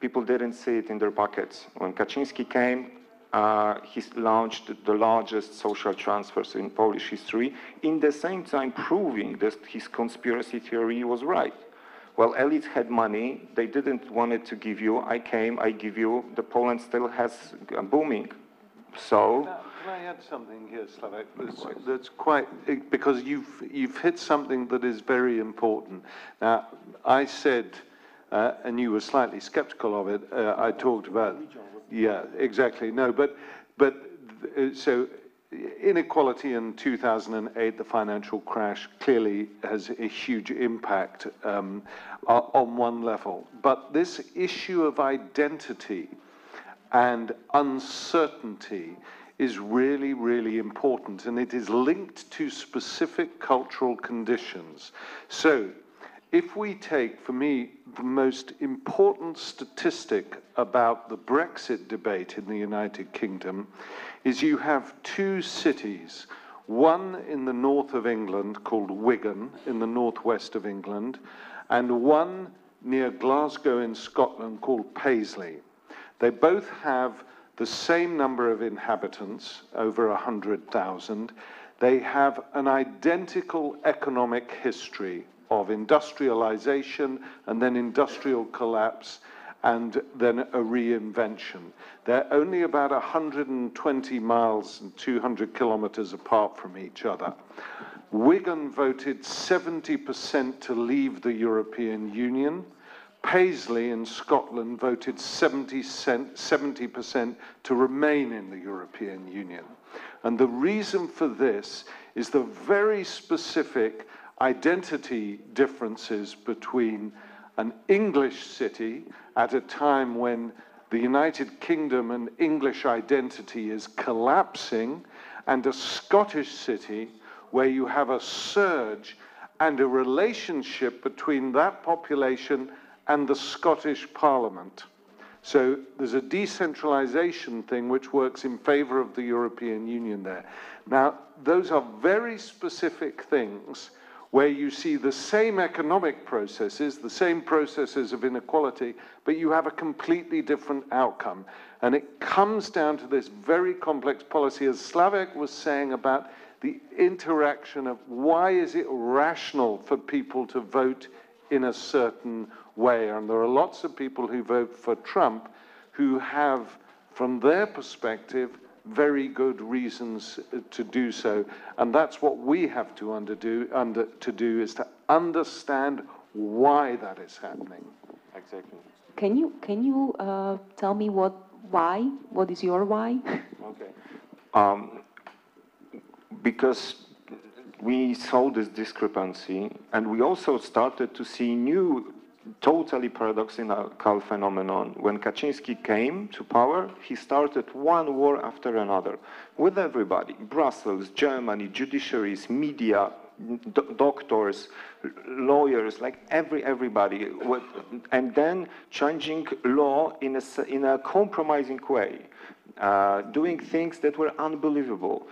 people didn't see it in their pockets. When Kaczynski came, he launched the largest social transfers in Polish history, in the same time proving that his conspiracy theory was right. Well, elites had money, they didn't want it to give you, I came, I give you, the Poland still has booming. So... Can I add something here, Slavek? That's quite, because you've hit something that is very important. Now, I said, and you were slightly skeptical of it, I talked about, yeah, exactly, no, but so inequality in 2008, the financial crash, clearly has a huge impact on one level. But this issue of identity and uncertainty is really, really important, and it is linked to specific cultural conditions. So, if we take, for me, the most important statistic about the Brexit debate in the United Kingdom is you have two cities, one in the north of England called Wigan, in the northwest of England, and one near Glasgow in Scotland called Paisley. They both have the same number of inhabitants, over 100,000. They have an identical economic history of industrialization and then industrial collapse and then a reinvention. They're only about 120 miles and 200 kilometers apart from each other. Wigan voted 70% to leave the European Union. Paisley in Scotland voted 70% to remain in the European Union. And the reason for this is the very specific identity differences between an English city at a time when the United Kingdom and English identity is collapsing, and a Scottish city where you have a surge and a relationship between that population and the Scottish Parliament. So there's a decentralization thing which works in favor of the European Union there. Now, those are very specific things where you see the same economic processes, the same processes of inequality, but you have a completely different outcome. And it comes down to this very complex policy, as Slavek was saying about the interaction of why is it rational for people to vote in a certain way. And there are lots of people who vote for Trump who have, from their perspective, very good reasons to do so. And that's what we have to do is to understand why that is happening. Exactly. Can you tell me why? What is your why? Okay. Because we saw this discrepancy, and we also started to see new, totally paradoxical phenomenon. When Kaczynski came to power, he started one war after another with everybody: Brussels, Germany, judiciaries, media, doctors, lawyers, like everybody, and then changing law in a compromising way, doing things that were unbelievable.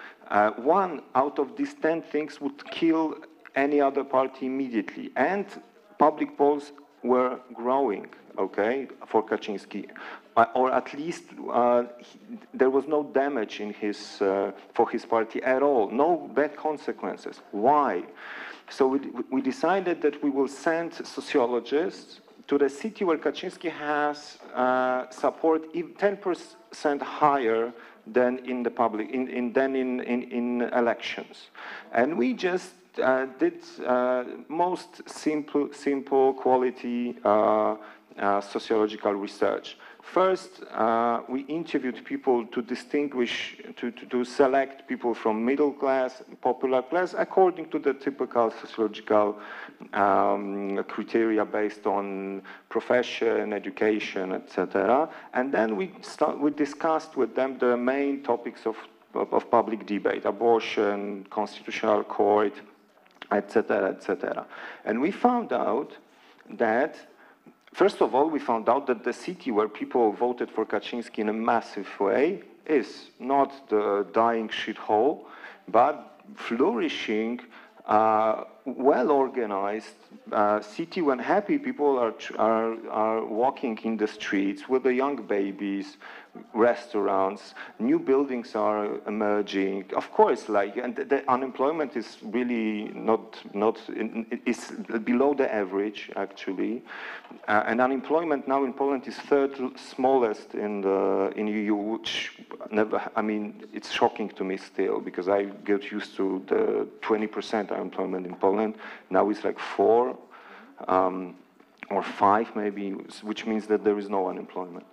One out of these 10 things would kill any other party immediately, and public polls were growing, okay, for Kaczynski, or at least there was no damage in for his party at all, no bad consequences. Why? So we decided that we will send sociologists to the city where Kaczynski has support 10% higher than in the public, in elections. And we just did most simple quality sociological research. First, we interviewed people to distinguish, to select people from middle class, popular class, according to the typical sociological criteria based on profession, education, etc. And then we discussed with them the main topics of public debate: abortion, constitutional court, etc., etc. And we found out that, first of all, we found out that the city where people voted for Kaczynski in a massive way is not the dying shithole, but flourishing, well-organized city when happy people are walking in the streets with the young babies, restaurants, new buildings are emerging. Of course, and the unemployment is really is below the average, actually. And unemployment now in Poland is third smallest in EU, which it's shocking to me still, because I get used to the 20% unemployment in Poland. Now it's like 4 or 5 maybe, which means that there is no unemployment.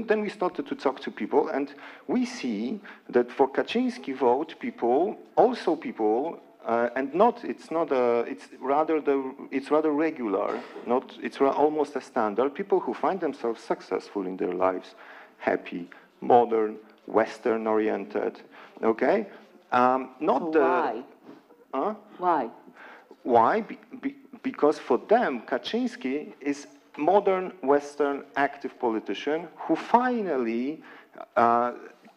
Then we started to talk to people, and we see that for Kaczynski vote people, it's rather regular, it's almost a standard, people who find themselves successful in their lives, happy, modern, Western oriented, okay? Why? Why? Why? Because for them, Kaczynski is modern, Western, active politician who finally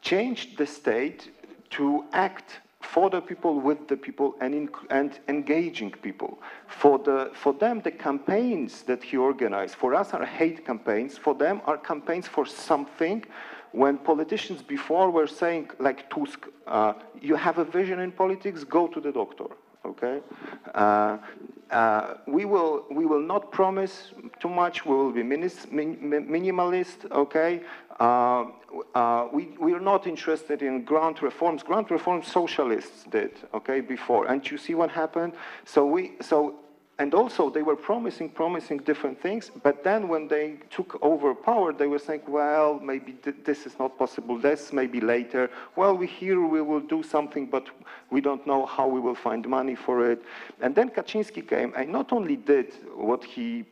changed the state to act for the people, with the people, and engaging people. For them, the campaigns that he organized, for us, are hate campaigns. For them, are campaigns for something. When politicians before were saying, like Tusk, you have a vision in politics, go to the doctor, okay? We will not promise too much, we will be minimalist, okay? We are not interested in grant reforms. Grant reforms socialists did, okay, before. And you see what happened? And also they were promising different things, but then when they took over power, they were saying, well, maybe this is not possible, this maybe later. Well, we will do something, but we don't know how we will find money for it. And then Kaczynski came and not only did what he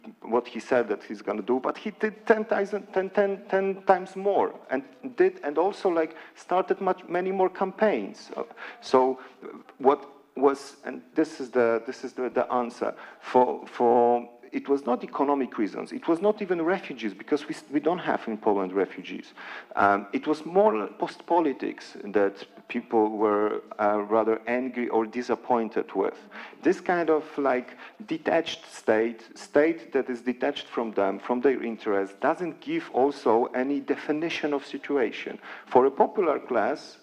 said that he's going to do, but he did 10 times more, and also started many more campaigns. So what was, and this is the answer, for it was not economic reasons, it was not even refugees, because we don't have in Poland refugees. It was more post-politics that people were rather angry or disappointed with. This kind of detached state that is detached from them, from their interests, doesn't give also any definition of situation. For a popular class,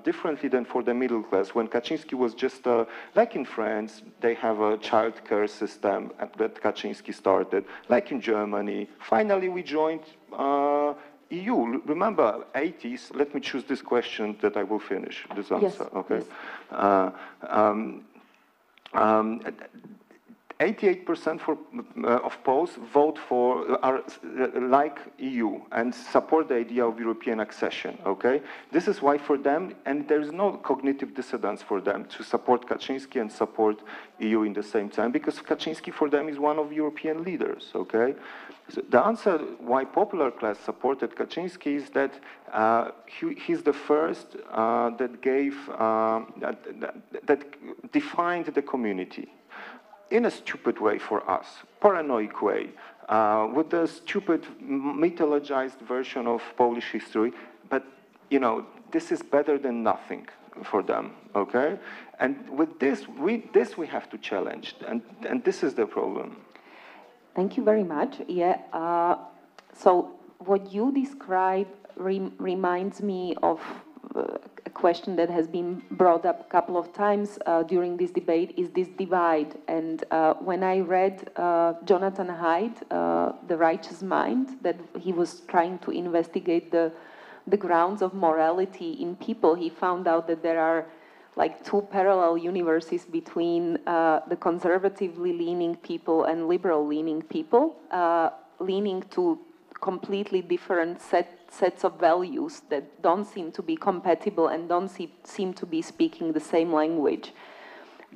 differently than for the middle class, when Kaczynski was just, like in France, they have a child care system that Kaczynski started, like in Germany. Finally, we joined EU. Remember, 80s, let me choose this question that I will finish, this answer, yes, okay? Yes. 88% of Poles vote like EU and support the idea of European accession, okay? This is why for them, and there's no cognitive dissonance for them to support Kaczynski and support EU in the same time, because Kaczynski for them is one of European leaders, okay? So the answer why popular class supported Kaczynski is that he's the first that defined the community in a stupid way for us, paranoid way, with the stupid mythologized version of Polish history. But, this is better than nothing for them, okay? And with this we have to challenge, and this is the problem. Thank you very much. Yeah. So what you describe reminds me of a question that has been brought up a couple of times during this debate is this divide. And when I read Jonathan Haidt, The Righteous Mind, that he was trying to investigate the grounds of morality in people, he found out that there are like two parallel universes between the conservatively leaning people and liberal leaning people, leaning to completely different sets of values that don't seem to be compatible and don't seem to be speaking the same language.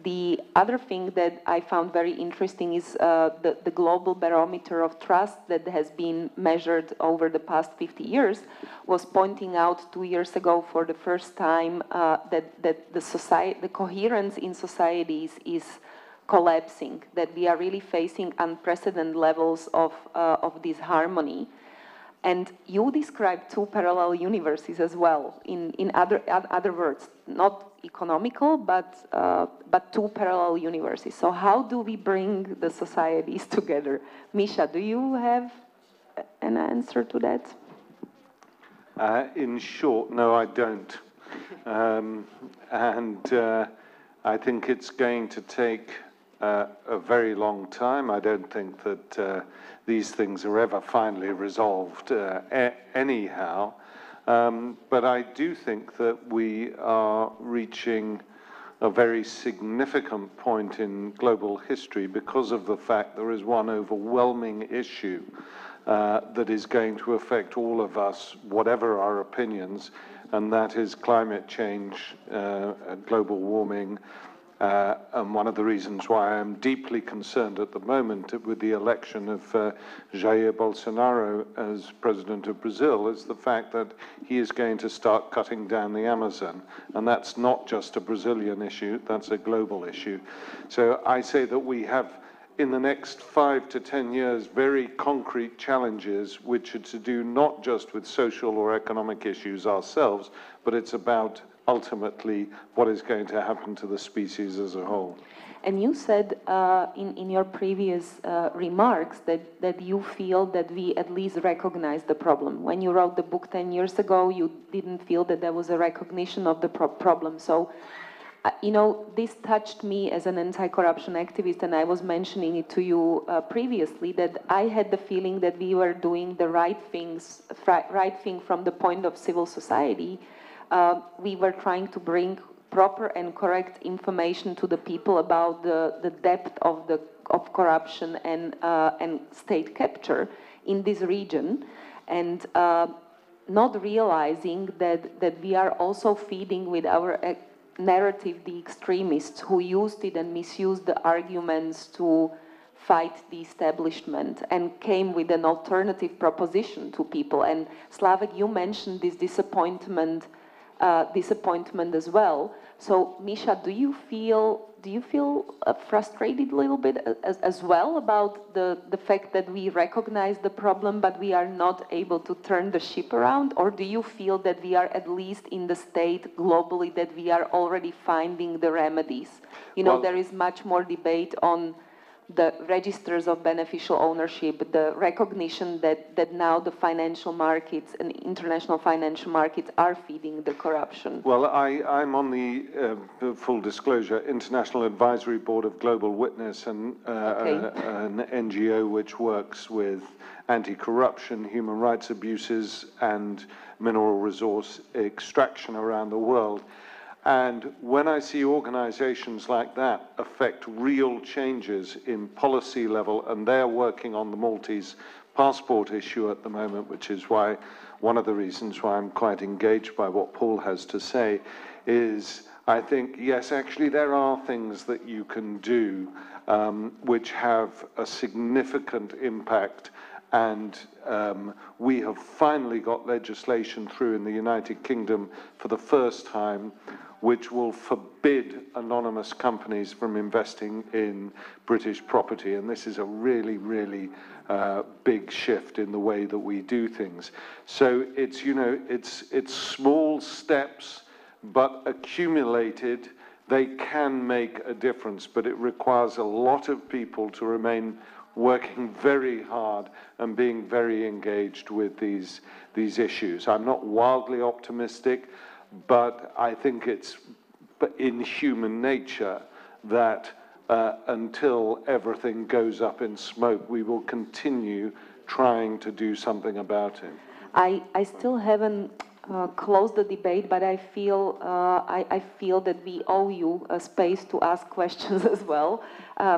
The other thing that I found very interesting is the global barometer of trust that has been measured over the past 50 years was pointing out 2 years ago for the first time that the coherence in societies is collapsing, that we are really facing unprecedented levels of disharmony. And you describe two parallel universes as well, in other words, not economical, but two parallel universes. So how do we bring the societies together? Misha, do you have an answer to that? In short, no, I don't. I think it's going to take a very long time. I don't think that these things are ever finally resolved anyhow. But I do think that we are reaching a very significant point in global history because of the fact there is one overwhelming issue that is going to affect all of us, whatever our opinions, and that is climate change, global warming. And one of the reasons why I'm deeply concerned at the moment with the election of Jair Bolsonaro as president of Brazil is the fact that he is going to start cutting down the Amazon. And that's not just a Brazilian issue, that's a global issue. So I say that we have, in the next 5 to 10 years, very concrete challenges which are to do not just with social or economic issues ourselves, but it's about ultimately what is going to happen to the species as a whole. And you said in your previous remarks that you feel that we at least recognize the problem. When you wrote the book 10 years ago, you didn't feel that there was a recognition of the problem. So, you know, this touched me as an anti-corruption activist, and I was mentioning it to you previously, that I had the feeling that we were doing the right thing from the point of civil society. We were trying to bring proper and correct information to the people about the depth of corruption and state capture in this region, and not realizing that we are also feeding with our narrative the extremists who used it and misused the arguments to fight the establishment and came with an alternative proposition to people. And Slavek, you mentioned this disappointment as well. So, Misha, do you feel frustrated a little bit as well about the fact that we recognize the problem, but we are not able to turn the ship around? Or do you feel that we are at least in the state globally that we are already finding the remedies? You know, there is much more debate on the registers of beneficial ownership, the recognition that now the financial markets and international financial markets are feeding the corruption. Well, I'm on the full disclosure International Advisory Board of Global Witness, and an NGO which works with anti-corruption, human rights abuses, and mineral resource extraction around the world. And when I see organizations like that affect real changes in policy level, and they're working on the Maltese passport issue at the moment, which is why one of the reasons why I'm quite engaged by what Paul has to say, is I think, yes, actually there are things that you can do which have a significant impact. And we have finally got legislation through in the United Kingdom for the first time, which will forbid anonymous companies from investing in British property. And this is a really, really big shift in the way that we do things. So it's, you know, it's small steps, but accumulated, they can make a difference. But it requires a lot of people to remain working very hard and being very engaged with these issues. I'm not wildly optimistic, but I think it's in human nature that until everything goes up in smoke, we will continue trying to do something about it. I still haven't closed the debate, but I feel that we owe you a space to ask questions as well,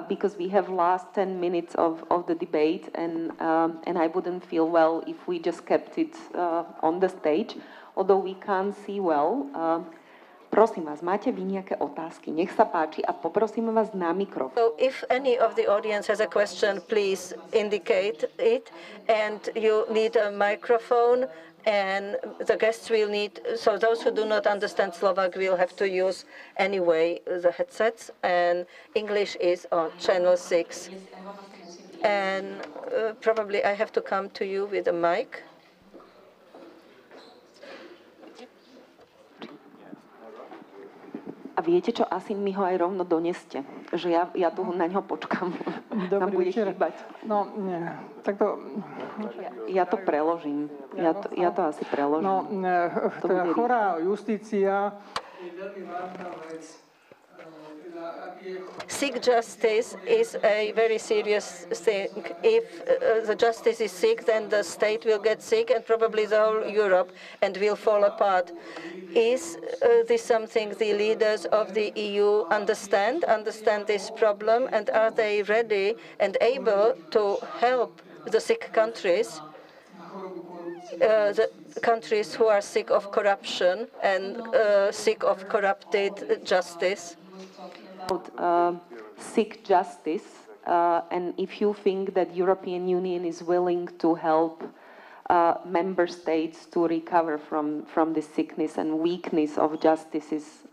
because we have last 10 minutes of the debate, and I wouldn't feel well if we just kept it on the stage, although we can't see well. Prosím vás, máte vy nejaké otázky? Nech sa páči a poprosím vás na mikrofón. So if any of the audience has a question, please indicate it, and you need a microphone, and the guests will need, so those who do not understand Slovak will have to use anyway the headsets, and English is on channel 6. And probably I have to come to you with a mic. A viete čo, asi mi ho aj rovno doneste, že ja tu na ňo počkám. Nám bude chýbať. No, nie, tak to... Ja to preložím. Ja to asi preložím. No, chorá justícia je veľmi vážna vec. Sick justice is a very serious thing. If the justice is sick, then the state will get sick, and probably the whole Europe, and will fall apart. Is this something the leaders of the EU understand this problem, and are they ready and able to help the sick countries, the countries who are sick of corruption and sick of corrupted justice? Sick justice, and if you think that European Union is willing to help member states to recover from the sickness and weakness of justices,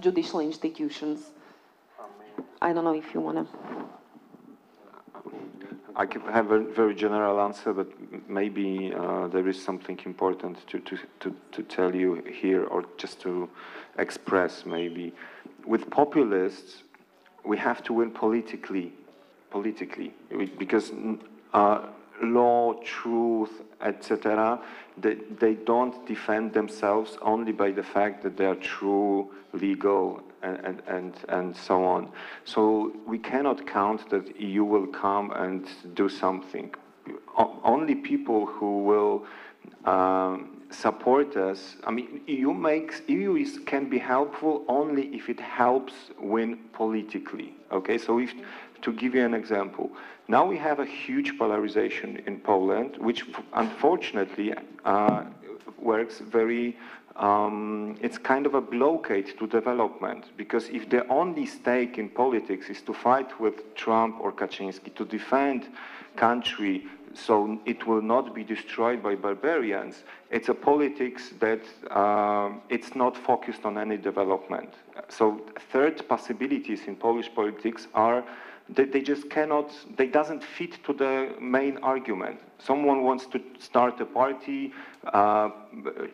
judicial institutions. I don't know if you want to. I can have a very general answer, but maybe there is something important to tell you here, or just to express maybe. With populists, we have to win politically, because law, truth, etc., they don't defend themselves only by the fact that they are true, legal, and so on. So we cannot count that EU will come and do something. Only people who will support us. I mean, EU can be helpful only if it helps win politically. Okay, so to give you an example, now we have a huge polarization in Poland, which unfortunately works very. It's kind of a blockade to development, because if the only stake in politics is to fight with Trump or Kaczynski to defend country so it will not be destroyed by barbarians, it's a politics that it's not focused on any development. So third possibilities in Polish politics are that they just cannot, they doesn't fit to the main argument. Someone wants to start a party,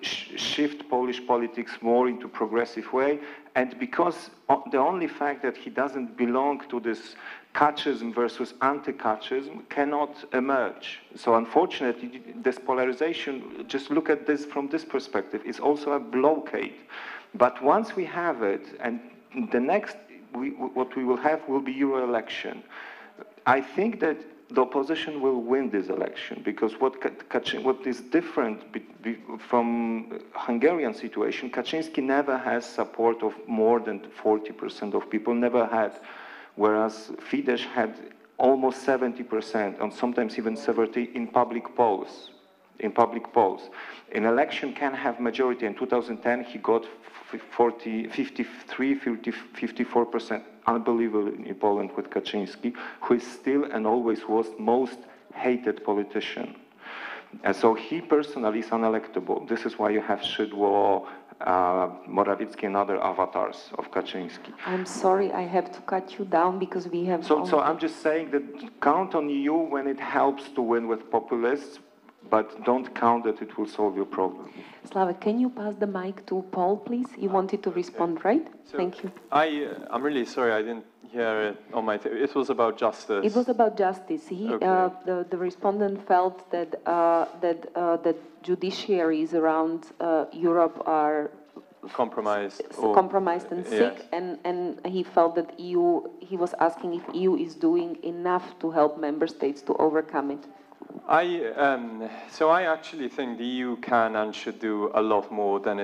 shift Polish politics more into progressive way, and because the only fact that he doesn't belong to this Kaczysm versus anti-Kaczysm cannot emerge. So unfortunately, this polarization, just look at this from this perspective, is also a blockade. But once we have it, and the next, what we will have will be Euro election. I think that the opposition will win this election, because what is different from Hungarian situation, Kaczynski never has support of more than 40% of people, never had. Whereas Fidesz had almost 70%, and sometimes even 70% in public polls. An election can have majority. In 2010, he got 54%. Unbelievable in Poland with Kaczynski, who is still and always was most hated politician. And so he personally is unelectable. This is why you have Szydło, Morawiecki and other avatars of Kaczynski. I'm sorry, I have to cut you down because we have... So I'm just saying that count on EU when it helps to win with populists, but don't count that it will solve your problem. Slava, can you pass the mic to Paul, please? You wanted to respond, right? So Thank you. I'm really sorry, I didn't hear it on my tape. It was about justice. It was about justice. The respondent felt that that judiciaries around Europe are compromised. Compromised and sick, Yes. and he felt that he was asking if EU is doing enough to help member states to overcome it. So I actually think the EU can and should do a lot more than